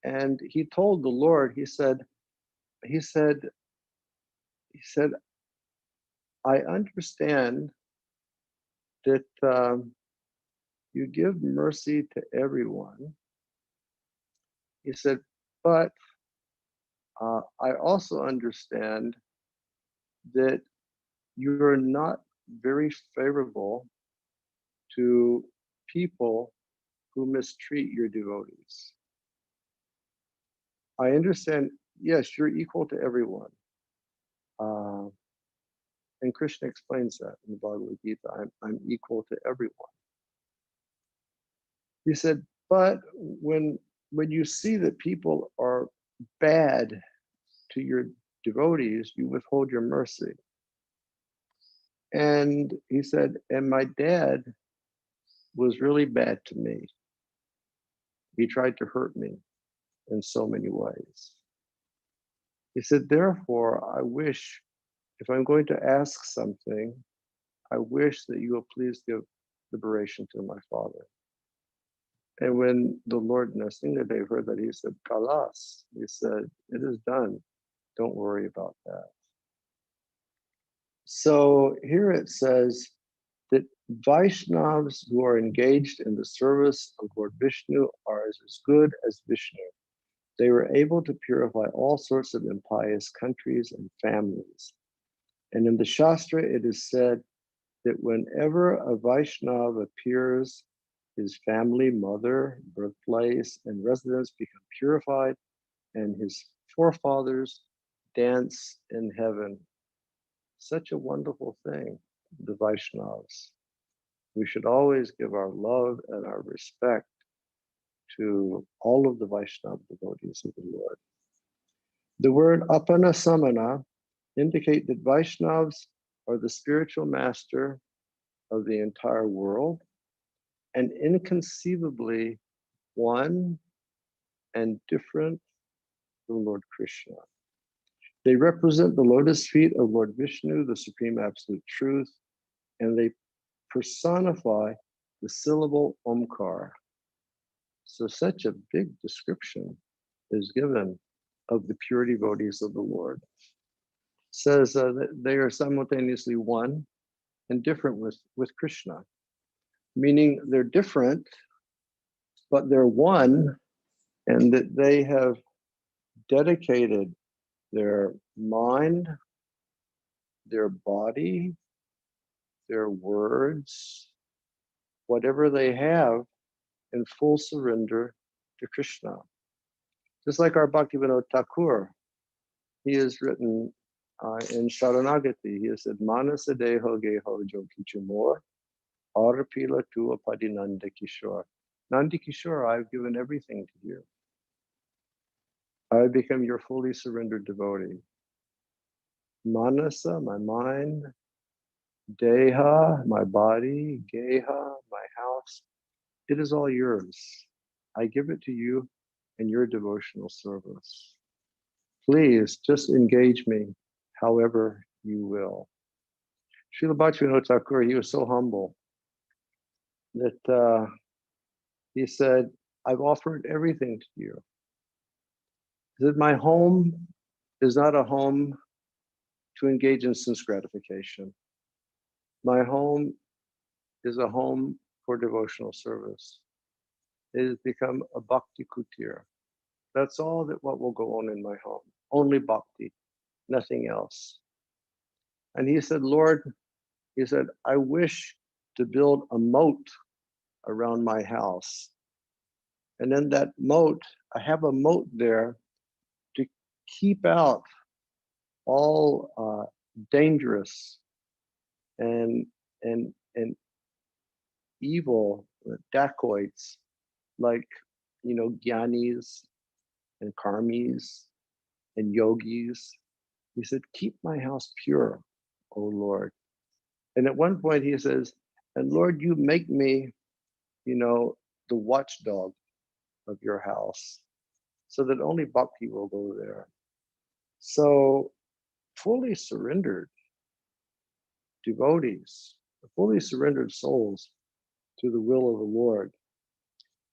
And he told the Lord, he said, I understand that you give mercy to everyone. He said, but I also understand that you're not very favorable to people who mistreat your devotees. I understand, yes, you're equal to everyone. And Krishna explains that in the Bhagavad-gita, I'm equal to everyone. He said, but when you see that people are bad to your devotees, you withhold your mercy. And he said, and my dad was really bad to me. He tried to hurt me in so many ways. He said, therefore, I wish, if I'm going to ask something, I wish that you will please give liberation to my father. And when the Lord Nrsimhadev heard that, he said, Kalas, he said, it is done. Don't worry about that. So here it says that Vaishnavas who are engaged in the service of Lord Vishnu are as good as Vishnu. They were able to purify all sorts of impious countries and families. And in the Shastra, it is said that whenever a Vaishnava appears, his family, mother, birthplace, and residence become purified, and his forefathers dance in heaven. Such a wonderful thing, the Vaishnavas. We should always give our love and our respect to all of the Vaishnava devotees of the Lord. The word apana samana indicate that Vaishnavas are the spiritual master of the entire world and inconceivably one and different from Lord Krishna. They represent the lotus feet of Lord Vishnu, the Supreme Absolute Truth, and they personify the syllable Omkar. So such a big description is given of the pure devotees of the Lord. Says that they are simultaneously one and different with Krishna, meaning they're different, but they're one, and that they have dedicated their mind, their body, their words, whatever they have, in full surrender to Krishna. Just like our Bhaktivinoda Thakur, he has written in Sharanagati, he has said, Manasa deho geho jo kichumor, arpila tu apadi Nanda Kishore. Nanda Kishore, I've given everything to you. I become your fully surrendered devotee. Manasa, my mind, deha, my body, geha, my house, it is all yours. I give it to you in your devotional service. Please just engage me however you will. Srila Bhaktivinoda Thakur, he was so humble that he said, I've offered everything to you. He said, my home is not a home to engage in sense gratification. My home is a home for devotional service. It has become a bhakti kutir. That's all that what will go on in my home. Only bhakti, nothing else. And he said, Lord, he said, I wish to build a moat around my house. And in that moat, I have a moat there to keep out all dangerous and evil dacoits like, gyanis and karmis and yogis. He said, keep my house pure, O Lord. And at one point he says, and Lord, you make me, the watchdog of your house so that only bhakti will go there. So fully surrendered devotees, fully surrendered souls to the will of the Lord.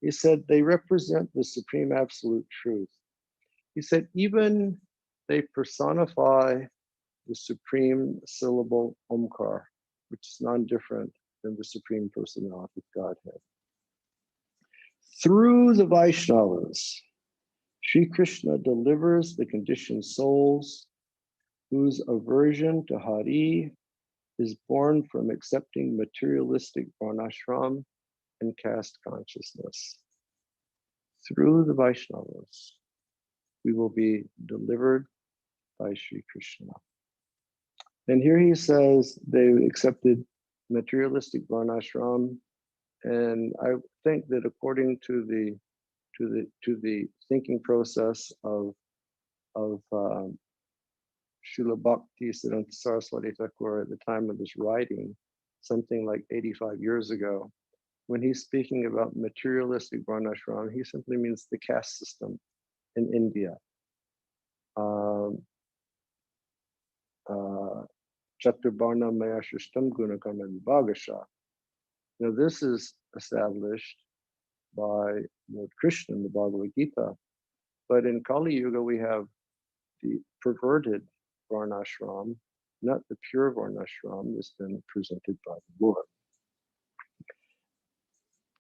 He said they represent the supreme absolute truth. He said even they personify the supreme syllable Omkar, which is non-different than the supreme personality of Godhead. Through the Vaishnavas, Sri Krishna delivers the conditioned souls whose aversion to Hari is born from accepting materialistic varnashram and caste consciousness. Through the Vaishnavas, we will be delivered by Sri Krishna. And here he says they accepted materialistic varnashram, and I think that according to the thinking process of Srila Bhakti Siddhanta Saraswati Thakur at the time of his writing, something like 85 years ago, when he's speaking about materialistic varnashram, he simply means the caste system in India. Chaturbarna Maya Shishtam Gunakam and Bhagasha. Now, this is established by Lord Krishna in the Bhagavad-gita, but in Kali Yuga we have the perverted varnashram, not the pure varnashram that's been presented by the Lord.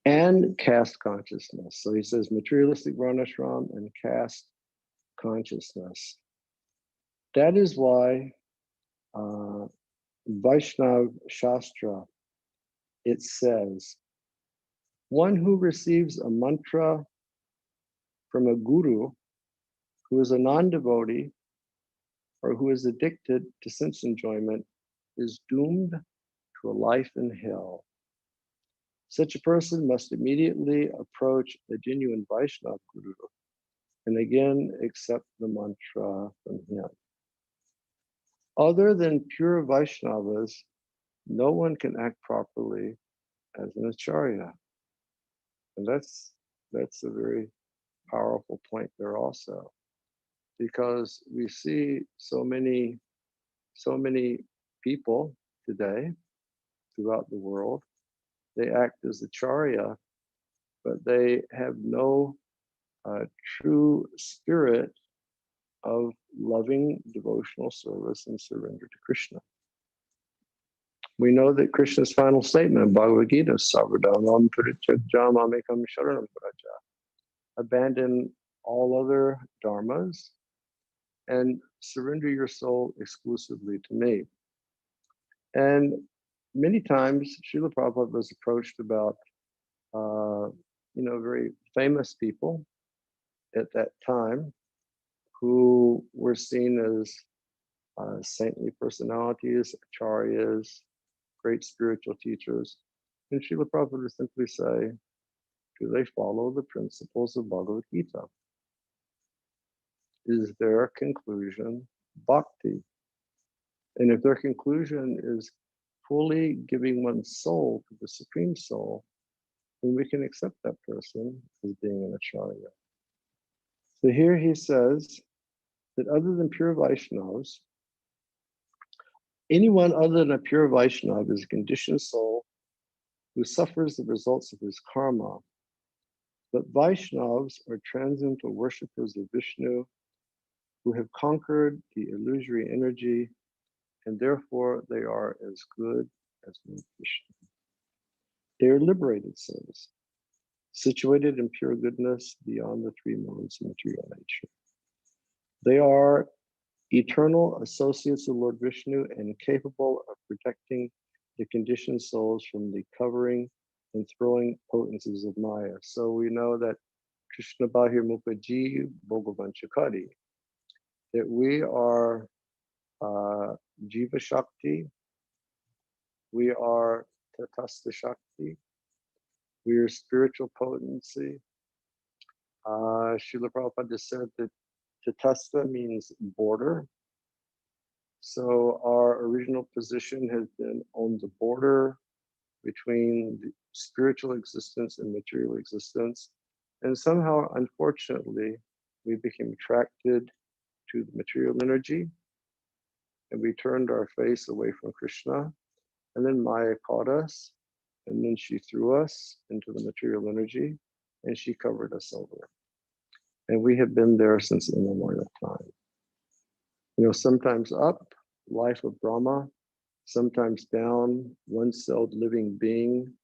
And caste consciousness. So he says materialistic varnashram and caste consciousness. That is why Vaishnav Shastra, it says, one who receives a mantra from a guru who is a non-devotee or who is addicted to sense enjoyment is doomed to a life in hell. Such a person must immediately approach a genuine Vaishnava guru and again accept the mantra from him. Other than pure Vaishnavas, no one can act properly as an acharya. And that's a very powerful point there also, because we see so many people today throughout the world, they act as acharya, but they have no true spirit of loving devotional service and surrender to Krishna. We know that Krishna's final statement in Bhagavad-gita, Sarvadhamam Parityajya Mamekam Sharanam Vraja, abandon all other dharmas and surrender your soul exclusively to me. And many times, Srila Prabhupada was approached about, very famous people at that time who were seen as saintly personalities, acharyas, great spiritual teachers. And Srila Prabhupada would simply say, do they follow the principles of Bhagavad Gita? Is their conclusion bhakti? And if their conclusion is fully giving one's soul to the Supreme Soul, then we can accept that person as being an acharya. So here he says that other than pure Vaishnavas, anyone other than a pure Vaishnava is a conditioned soul who suffers the results of his karma. But Vaishnavas are transcendental worshippers of Vishnu who have conquered the illusory energy, and therefore they are as good as Lord Vishnu. They are liberated souls, situated in pure goodness beyond the three modes of material nature. They are eternal associates of Lord Vishnu and capable of protecting the conditioned souls from the covering and throwing potencies of Maya. So we know that Krishna Bahir Mukaji Bhagavan Chakari, that we are Jiva Shakti, we are Tatastha Shakti, we are spiritual potency. Srila Prabhupada said that Tatastha means border. So our original position has been on the border between the spiritual existence and material existence. And somehow, unfortunately, we became attracted to the material energy and we turned our face away from Krishna. And then Maya caught us, and then she threw us into the material energy and she covered us over. And we have been there since immemorial time. Sometimes up, life of Brahma, sometimes down, one-celled living being,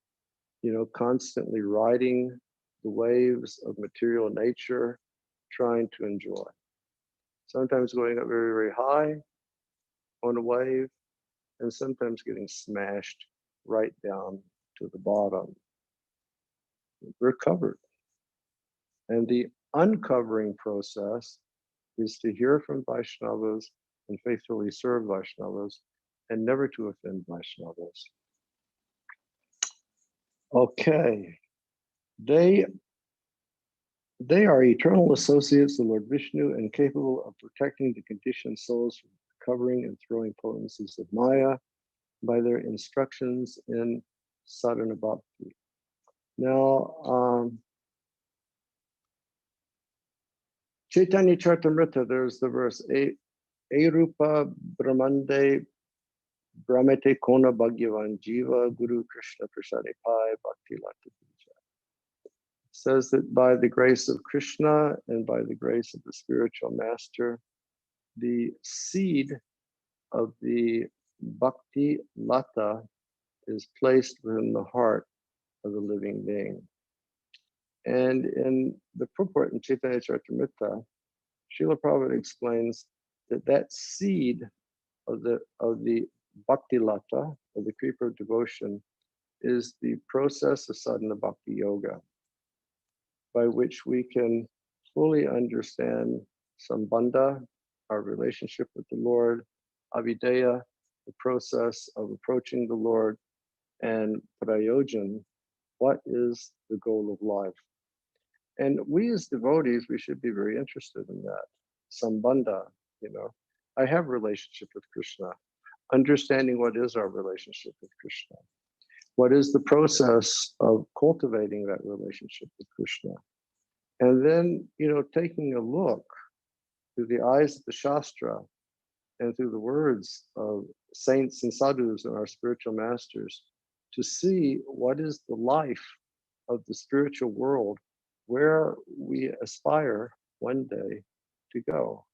constantly riding the waves of material nature, trying to enjoy. Sometimes going up very, very high on a wave, and sometimes getting smashed right down to the bottom. We're covered. And the uncovering process is to hear from Vaishnavas and faithfully serve Vaishnavas and never to offend Vaishnavas. Okay. They are eternal associates of Lord Vishnu and capable of protecting the conditioned souls from covering and throwing potencies of Maya by their instructions in sadhana bhakti. Now, Chaitanya Charitamrita, there's the verse, Erupa Brahmande Brahmete Kona Bhagyavan Jiva Guru Krishna Prasade Pai Bhakti Lata Bija. Says that by the grace of Krishna and by the grace of the spiritual master, the seed of the Bhakti Lata is placed within the heart of the living being. And in the purport in Chaitanya Charitamrita, Srila Prabhupada explains that seed of the Bhakti Lata, of the creeper of devotion, is the process of sadhana Bhakti-yoga, by which we can fully understand Sambandha, our relationship with the Lord, Avideya, the process of approaching the Lord, and Prayojan, what is the goal of life. And we as devotees, we should be very interested in that. Sambandha, I have a relationship with Krishna. Understanding what is our relationship with Krishna. What is the process of cultivating that relationship with Krishna? And then, taking a look through the eyes of the Shastra and through the words of saints and sadhus and our spiritual masters to see what is the life of the spiritual world where we aspire one day to go.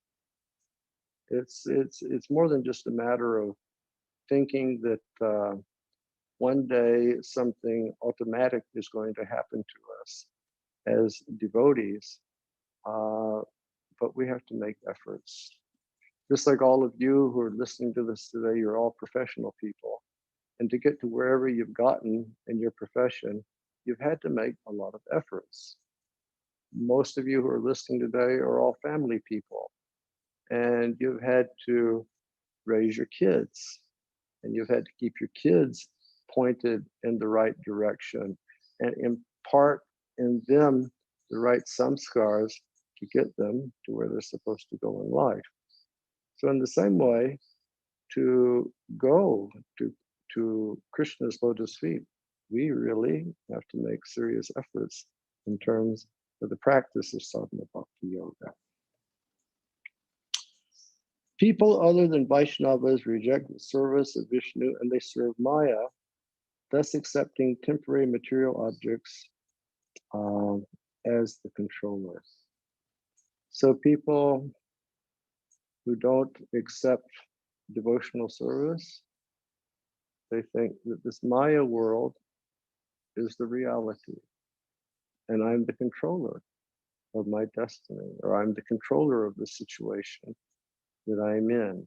It's more than just a matter of thinking that one day something automatic is going to happen to us as devotees, but we have to make efforts. Just like all of you who are listening to this today, you're all professional people. And to get to wherever you've gotten in your profession, you've had to make a lot of efforts. Most of you who are listening today are all family people. And you've had to raise your kids. And you've had to keep your kids pointed in the right direction and impart in them the right samskars to get them to where they're supposed to go in life. So in the same way, to go to Krishna's lotus feet, we really have to make serious efforts in terms of the practice of sadhana bhakti yoga. People other than Vaishnavas reject the service of Vishnu and they serve Maya, thus accepting temporary material objects as the controller. So people who don't accept devotional service, they think that this Maya world is the reality, and I'm the controller of my destiny, or I'm the controller of the situation that I'm in.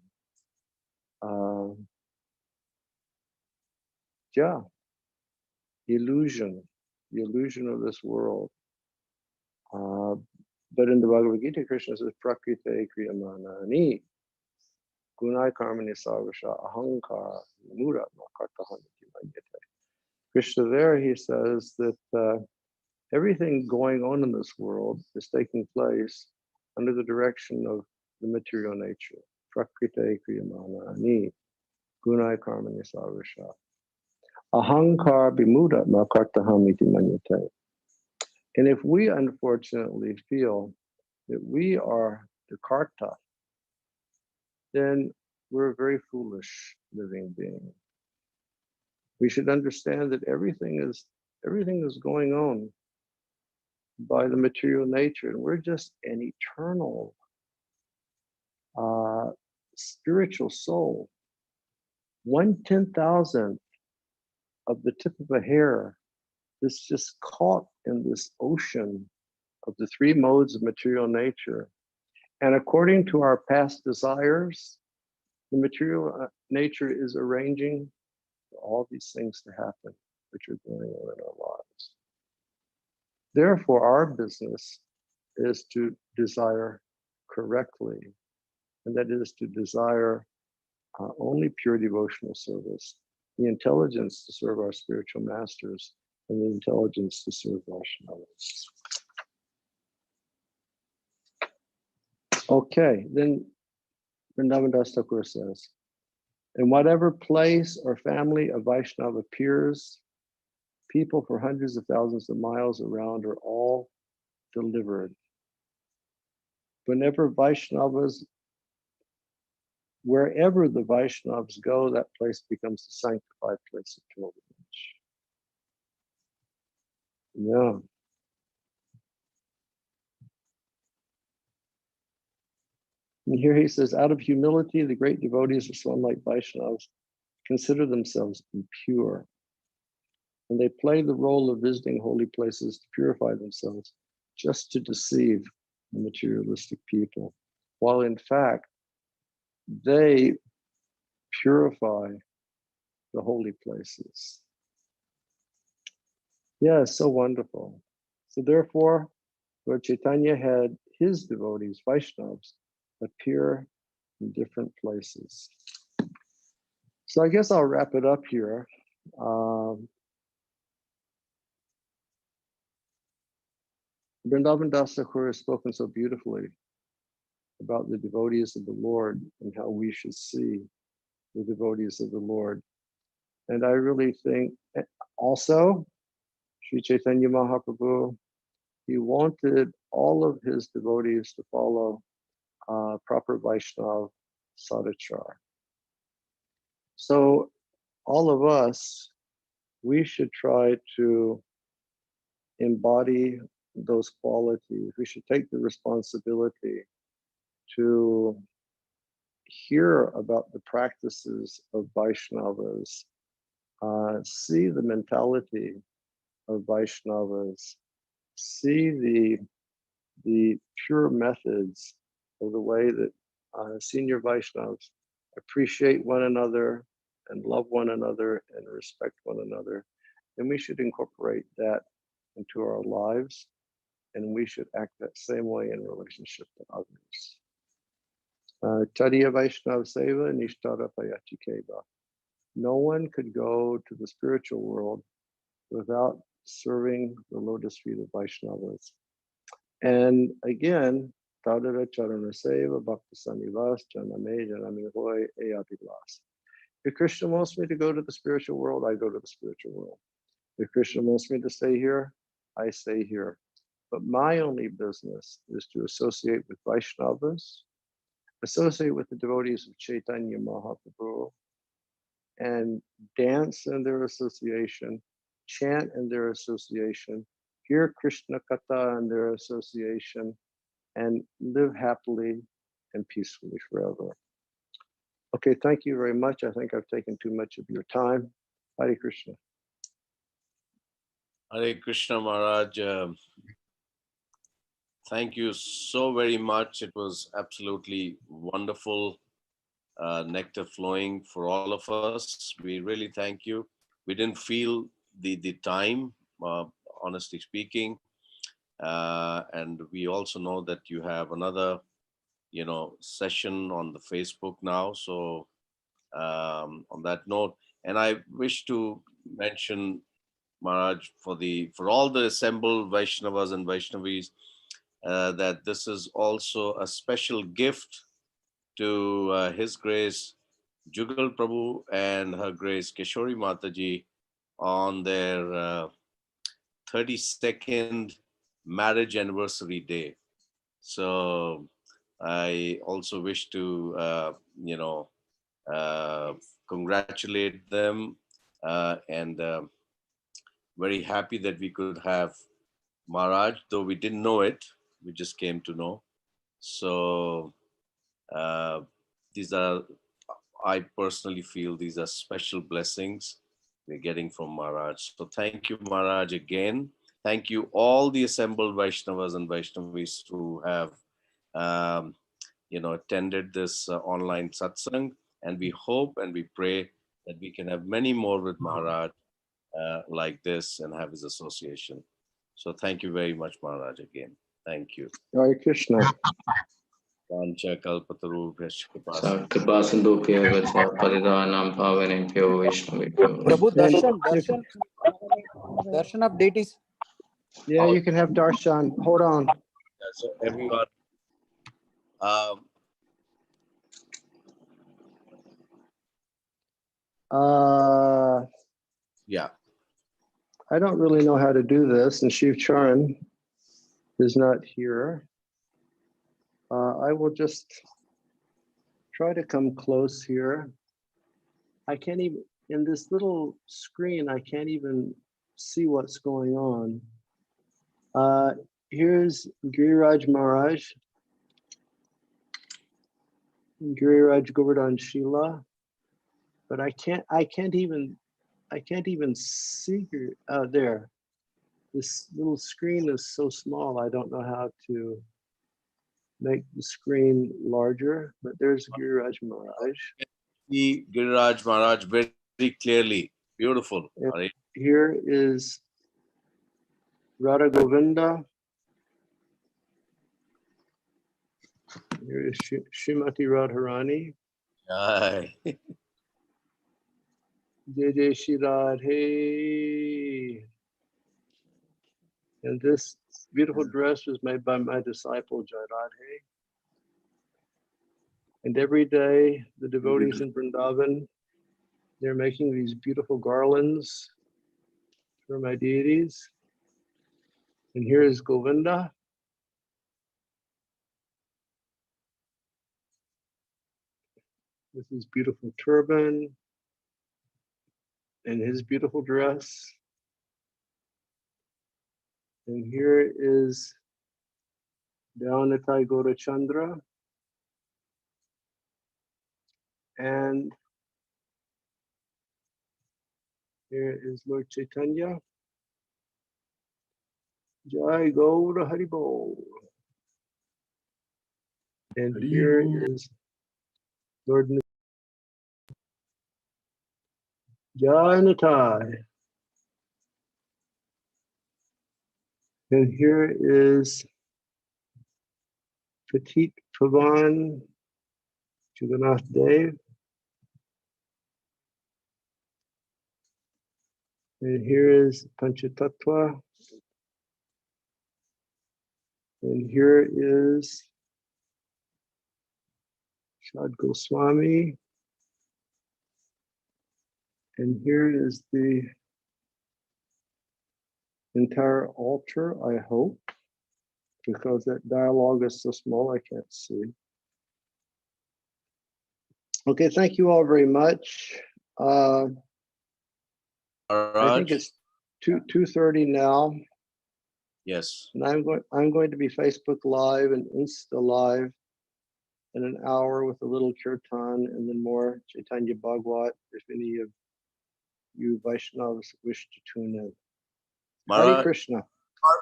Yeah, illusion, the illusion of this world. But in the Bhagavad-gita, Krishna says, Prakrite kriyamanani, gunai karmani sarvasha ahankara murat makartahaniti manyate. Krishna there, he says that everything going on in this world is taking place under the direction of the material nature. Prakrite kriyamanani, gunai karmani sarvasha ahankara bimudat makartahamiti manyate. And if we unfortunately feel that we are the karta, then we're a very foolish living being. We should understand that everything is going on by the material nature, and we're just an eternal spiritual soul. 1/10,000th of the tip of a hair is just caught in this ocean of the three modes of material nature. And according to our past desires, the material nature is arranging for all these things to happen, which are going on in our lives. Therefore, our business is to desire correctly, and that is to desire only pure devotional service, the intelligence to serve our spiritual masters, and the intelligence to serve Vaishnavas. Okay, then Vrindavan Das Thakur says, in whatever place or family a Vaishnava appears, people for hundreds of thousands of miles around are all delivered. Wherever the Vaishnavas go, that place becomes the sanctified place of pilgrimage. Yeah. And here he says, out of humility, the great devotees of Swan-like Vaishnavas consider themselves impure. And they play the role of visiting holy places to purify themselves, just to deceive the materialistic people, while in fact, they purify the holy places. Yeah, it's so wonderful. So therefore, Lord Chaitanya had his devotees, Vaishnavas, appear in different places. So I guess I'll wrap it up here. Vrindavan Das Thakur has spoken so beautifully about the devotees of the Lord and how we should see the devotees of the Lord. And I really think also, Sri Chaitanya Mahaprabhu, he wanted all of his devotees to follow proper Vaishnava sadachar. So all of us, we should try to embody those qualities. We should take the responsibility to hear about the practices of Vaishnavas, see the mentality of Vaishnavas, see the pure methods of the way that senior Vaishnavas appreciate one another and love one another and respect one another. And we should incorporate that into our lives, and we should act that same way in relationship to others. Tadiya Vaishnav Seva Nishtara Payachikeva. No one could go to the spiritual world without serving the lotus feet of Vaishnavas. And again, Tadara Charana Seva Bhakti Sanivas Janame Janame Hoy Eyapilas. If Krishna wants me to go to the spiritual world, I go to the spiritual world. If Krishna wants me to stay here, I stay here. But my only business is to associate with Vaishnavas, associate with the devotees of Chaitanya Mahaprabhu, and dance in their association, chant in their association, hear Krishna Katha in their association, and live happily and peacefully forever. Okay, thank you very much. I think I've taken too much of your time. Hare Krishna.
Hare Krishna Maharaj. Thank you so very much. It was absolutely wonderful, nectar flowing for all of us. We really thank you. We didn't feel the time, honestly speaking. And we also know that you have another, session on the Facebook now. So on that note, and I wish to mention, Maharaj, for all the assembled Vaishnavas and Vaishnavis, that this is also a special gift to His Grace Jugal Prabhu and Her Grace Kishori Mataji on their 32nd marriage anniversary day. So I also wish to, congratulate them, and very happy that we could have Maharaj, though we didn't know it, we just came to know. So these are, I personally feel these are special blessings we're getting from Maharaj. So thank you, Maharaj, again. Thank you, all the assembled Vaishnavas and Vaishnavis who have, attended this online satsang. And we hope and we pray that we can have many more with Maharaj like this and have his association. So thank you very much, Maharaj, again. Thank you.
Hare Krishna.
Vancha kalpatarubhyaścha kripasindhu.
Kripa sindhu pya paridanam pavanebhyo Vaishnavebhyo.
Prabhu,
And
darshan of deities.
yeah, you can have darshan. Hold on.
So everyone, yeah.
I don't really know how to do this, and Shiv Charan is not here. I will just try to come close here. I can't even, in this little screen, I can't even see what's going on. Here's Giriraj Maharaj, Giriraj Govardhan Shila, but I can't even see her. There. This little screen is so small, I don't know how to make the screen larger, but there's Giriraj Maharaj.
See Giriraj Maharaj very, very clearly. Beautiful.
And here is Radha Govinda. Here is Srimati Radharani.
Aye.
Jai Jai Shri Radhe. And this beautiful dress was made by my disciple Jai Radhe. And every day, the devotees in Vrindavan, they're making these beautiful garlands for my deities. And here is Govinda. With his beautiful turban and his beautiful dress. And here is Dhyanatai Gaurachandra. And here is Lord Chaitanya. Jai Gaura Haribol. And here is Lord Jai Natai. And here is Petit Pavan Jagannath Dev. And here is Panchatattva. And here is Shad Goswami. And here is the entire altar, I hope, because that dialogue is so small I can't see. Okay, thank you all very much. I think it's 2:30 now.
Yes.
And I'm going to be Facebook Live and Insta Live in an hour with a little kirtan and then more Chaitanya Bhagavat if any of you Vaishnavas wish to tune in. Hare Krishna.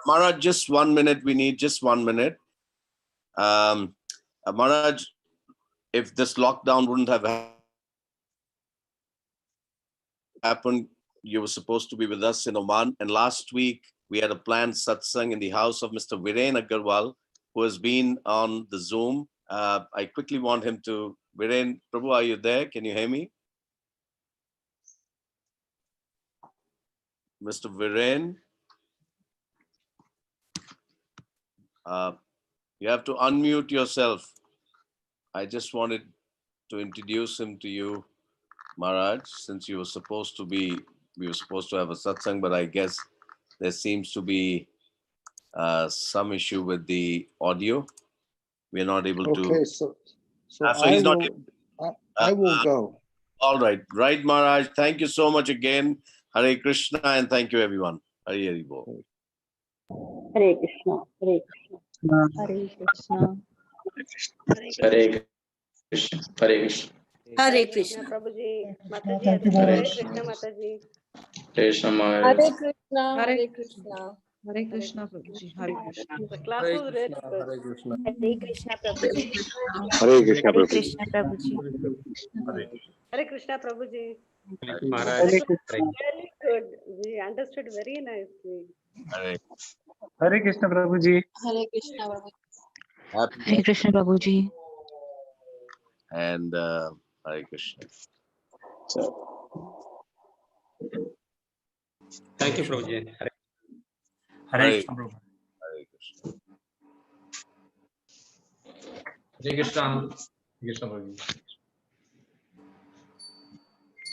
Maharaj, just 1 minute. We need just 1 minute. Maharaj, if this lockdown wouldn't have happened, you were supposed to be with us in Oman. And last week, we had a planned satsang in the house of Mr. Viren Agarwal, who has been on the Zoom. I quickly want him to, Viren, Prabhu, are you there? Can you hear me? Mr. Viren, you have to unmute yourself. I just wanted to introduce him to you, Maharaj, since you were supposed to be, we were supposed to have a satsang, but I guess there seems to be some issue with the audio. We're not able to.
Okay, so
he's not.
I will go.
All right, right, Maharaj. Thank you so much again. Hare Krishna, and thank you, everyone. Hare Hare Bol.
Hare Krishna. Hare Krishna. Hare Krishna.
Hare Krishna. Hare Krishna.
Hare Krishna.
Prabhuji,
Thank you very much.
Krishna Mataji.
Krishna Maharaj.
Hare Krishna. Hare Krishna.
Hare Krishna, Prabhuji. Hare Krishna.
The class was really good.
Hare Krishna.
Hare Krishna Prabhuji.
Hare Krishna,
Hare
Prabhuji.
Krishna, Prabhuji.
Hare Krishna Prabhuji.
Maharaj.
Really good. We understood very nicely.
Hare
Hare Krishna Prabhuji.
Hare Krishna, Prabhuji.
Happy
Hare Krishna, Prabhuji.
and Hare Krishna.
Thank you, Prabhuji.
Hare Krishna, Prabhu. Hare Krishna.
Hare Krishna. Hare Krishna, Prabhuji.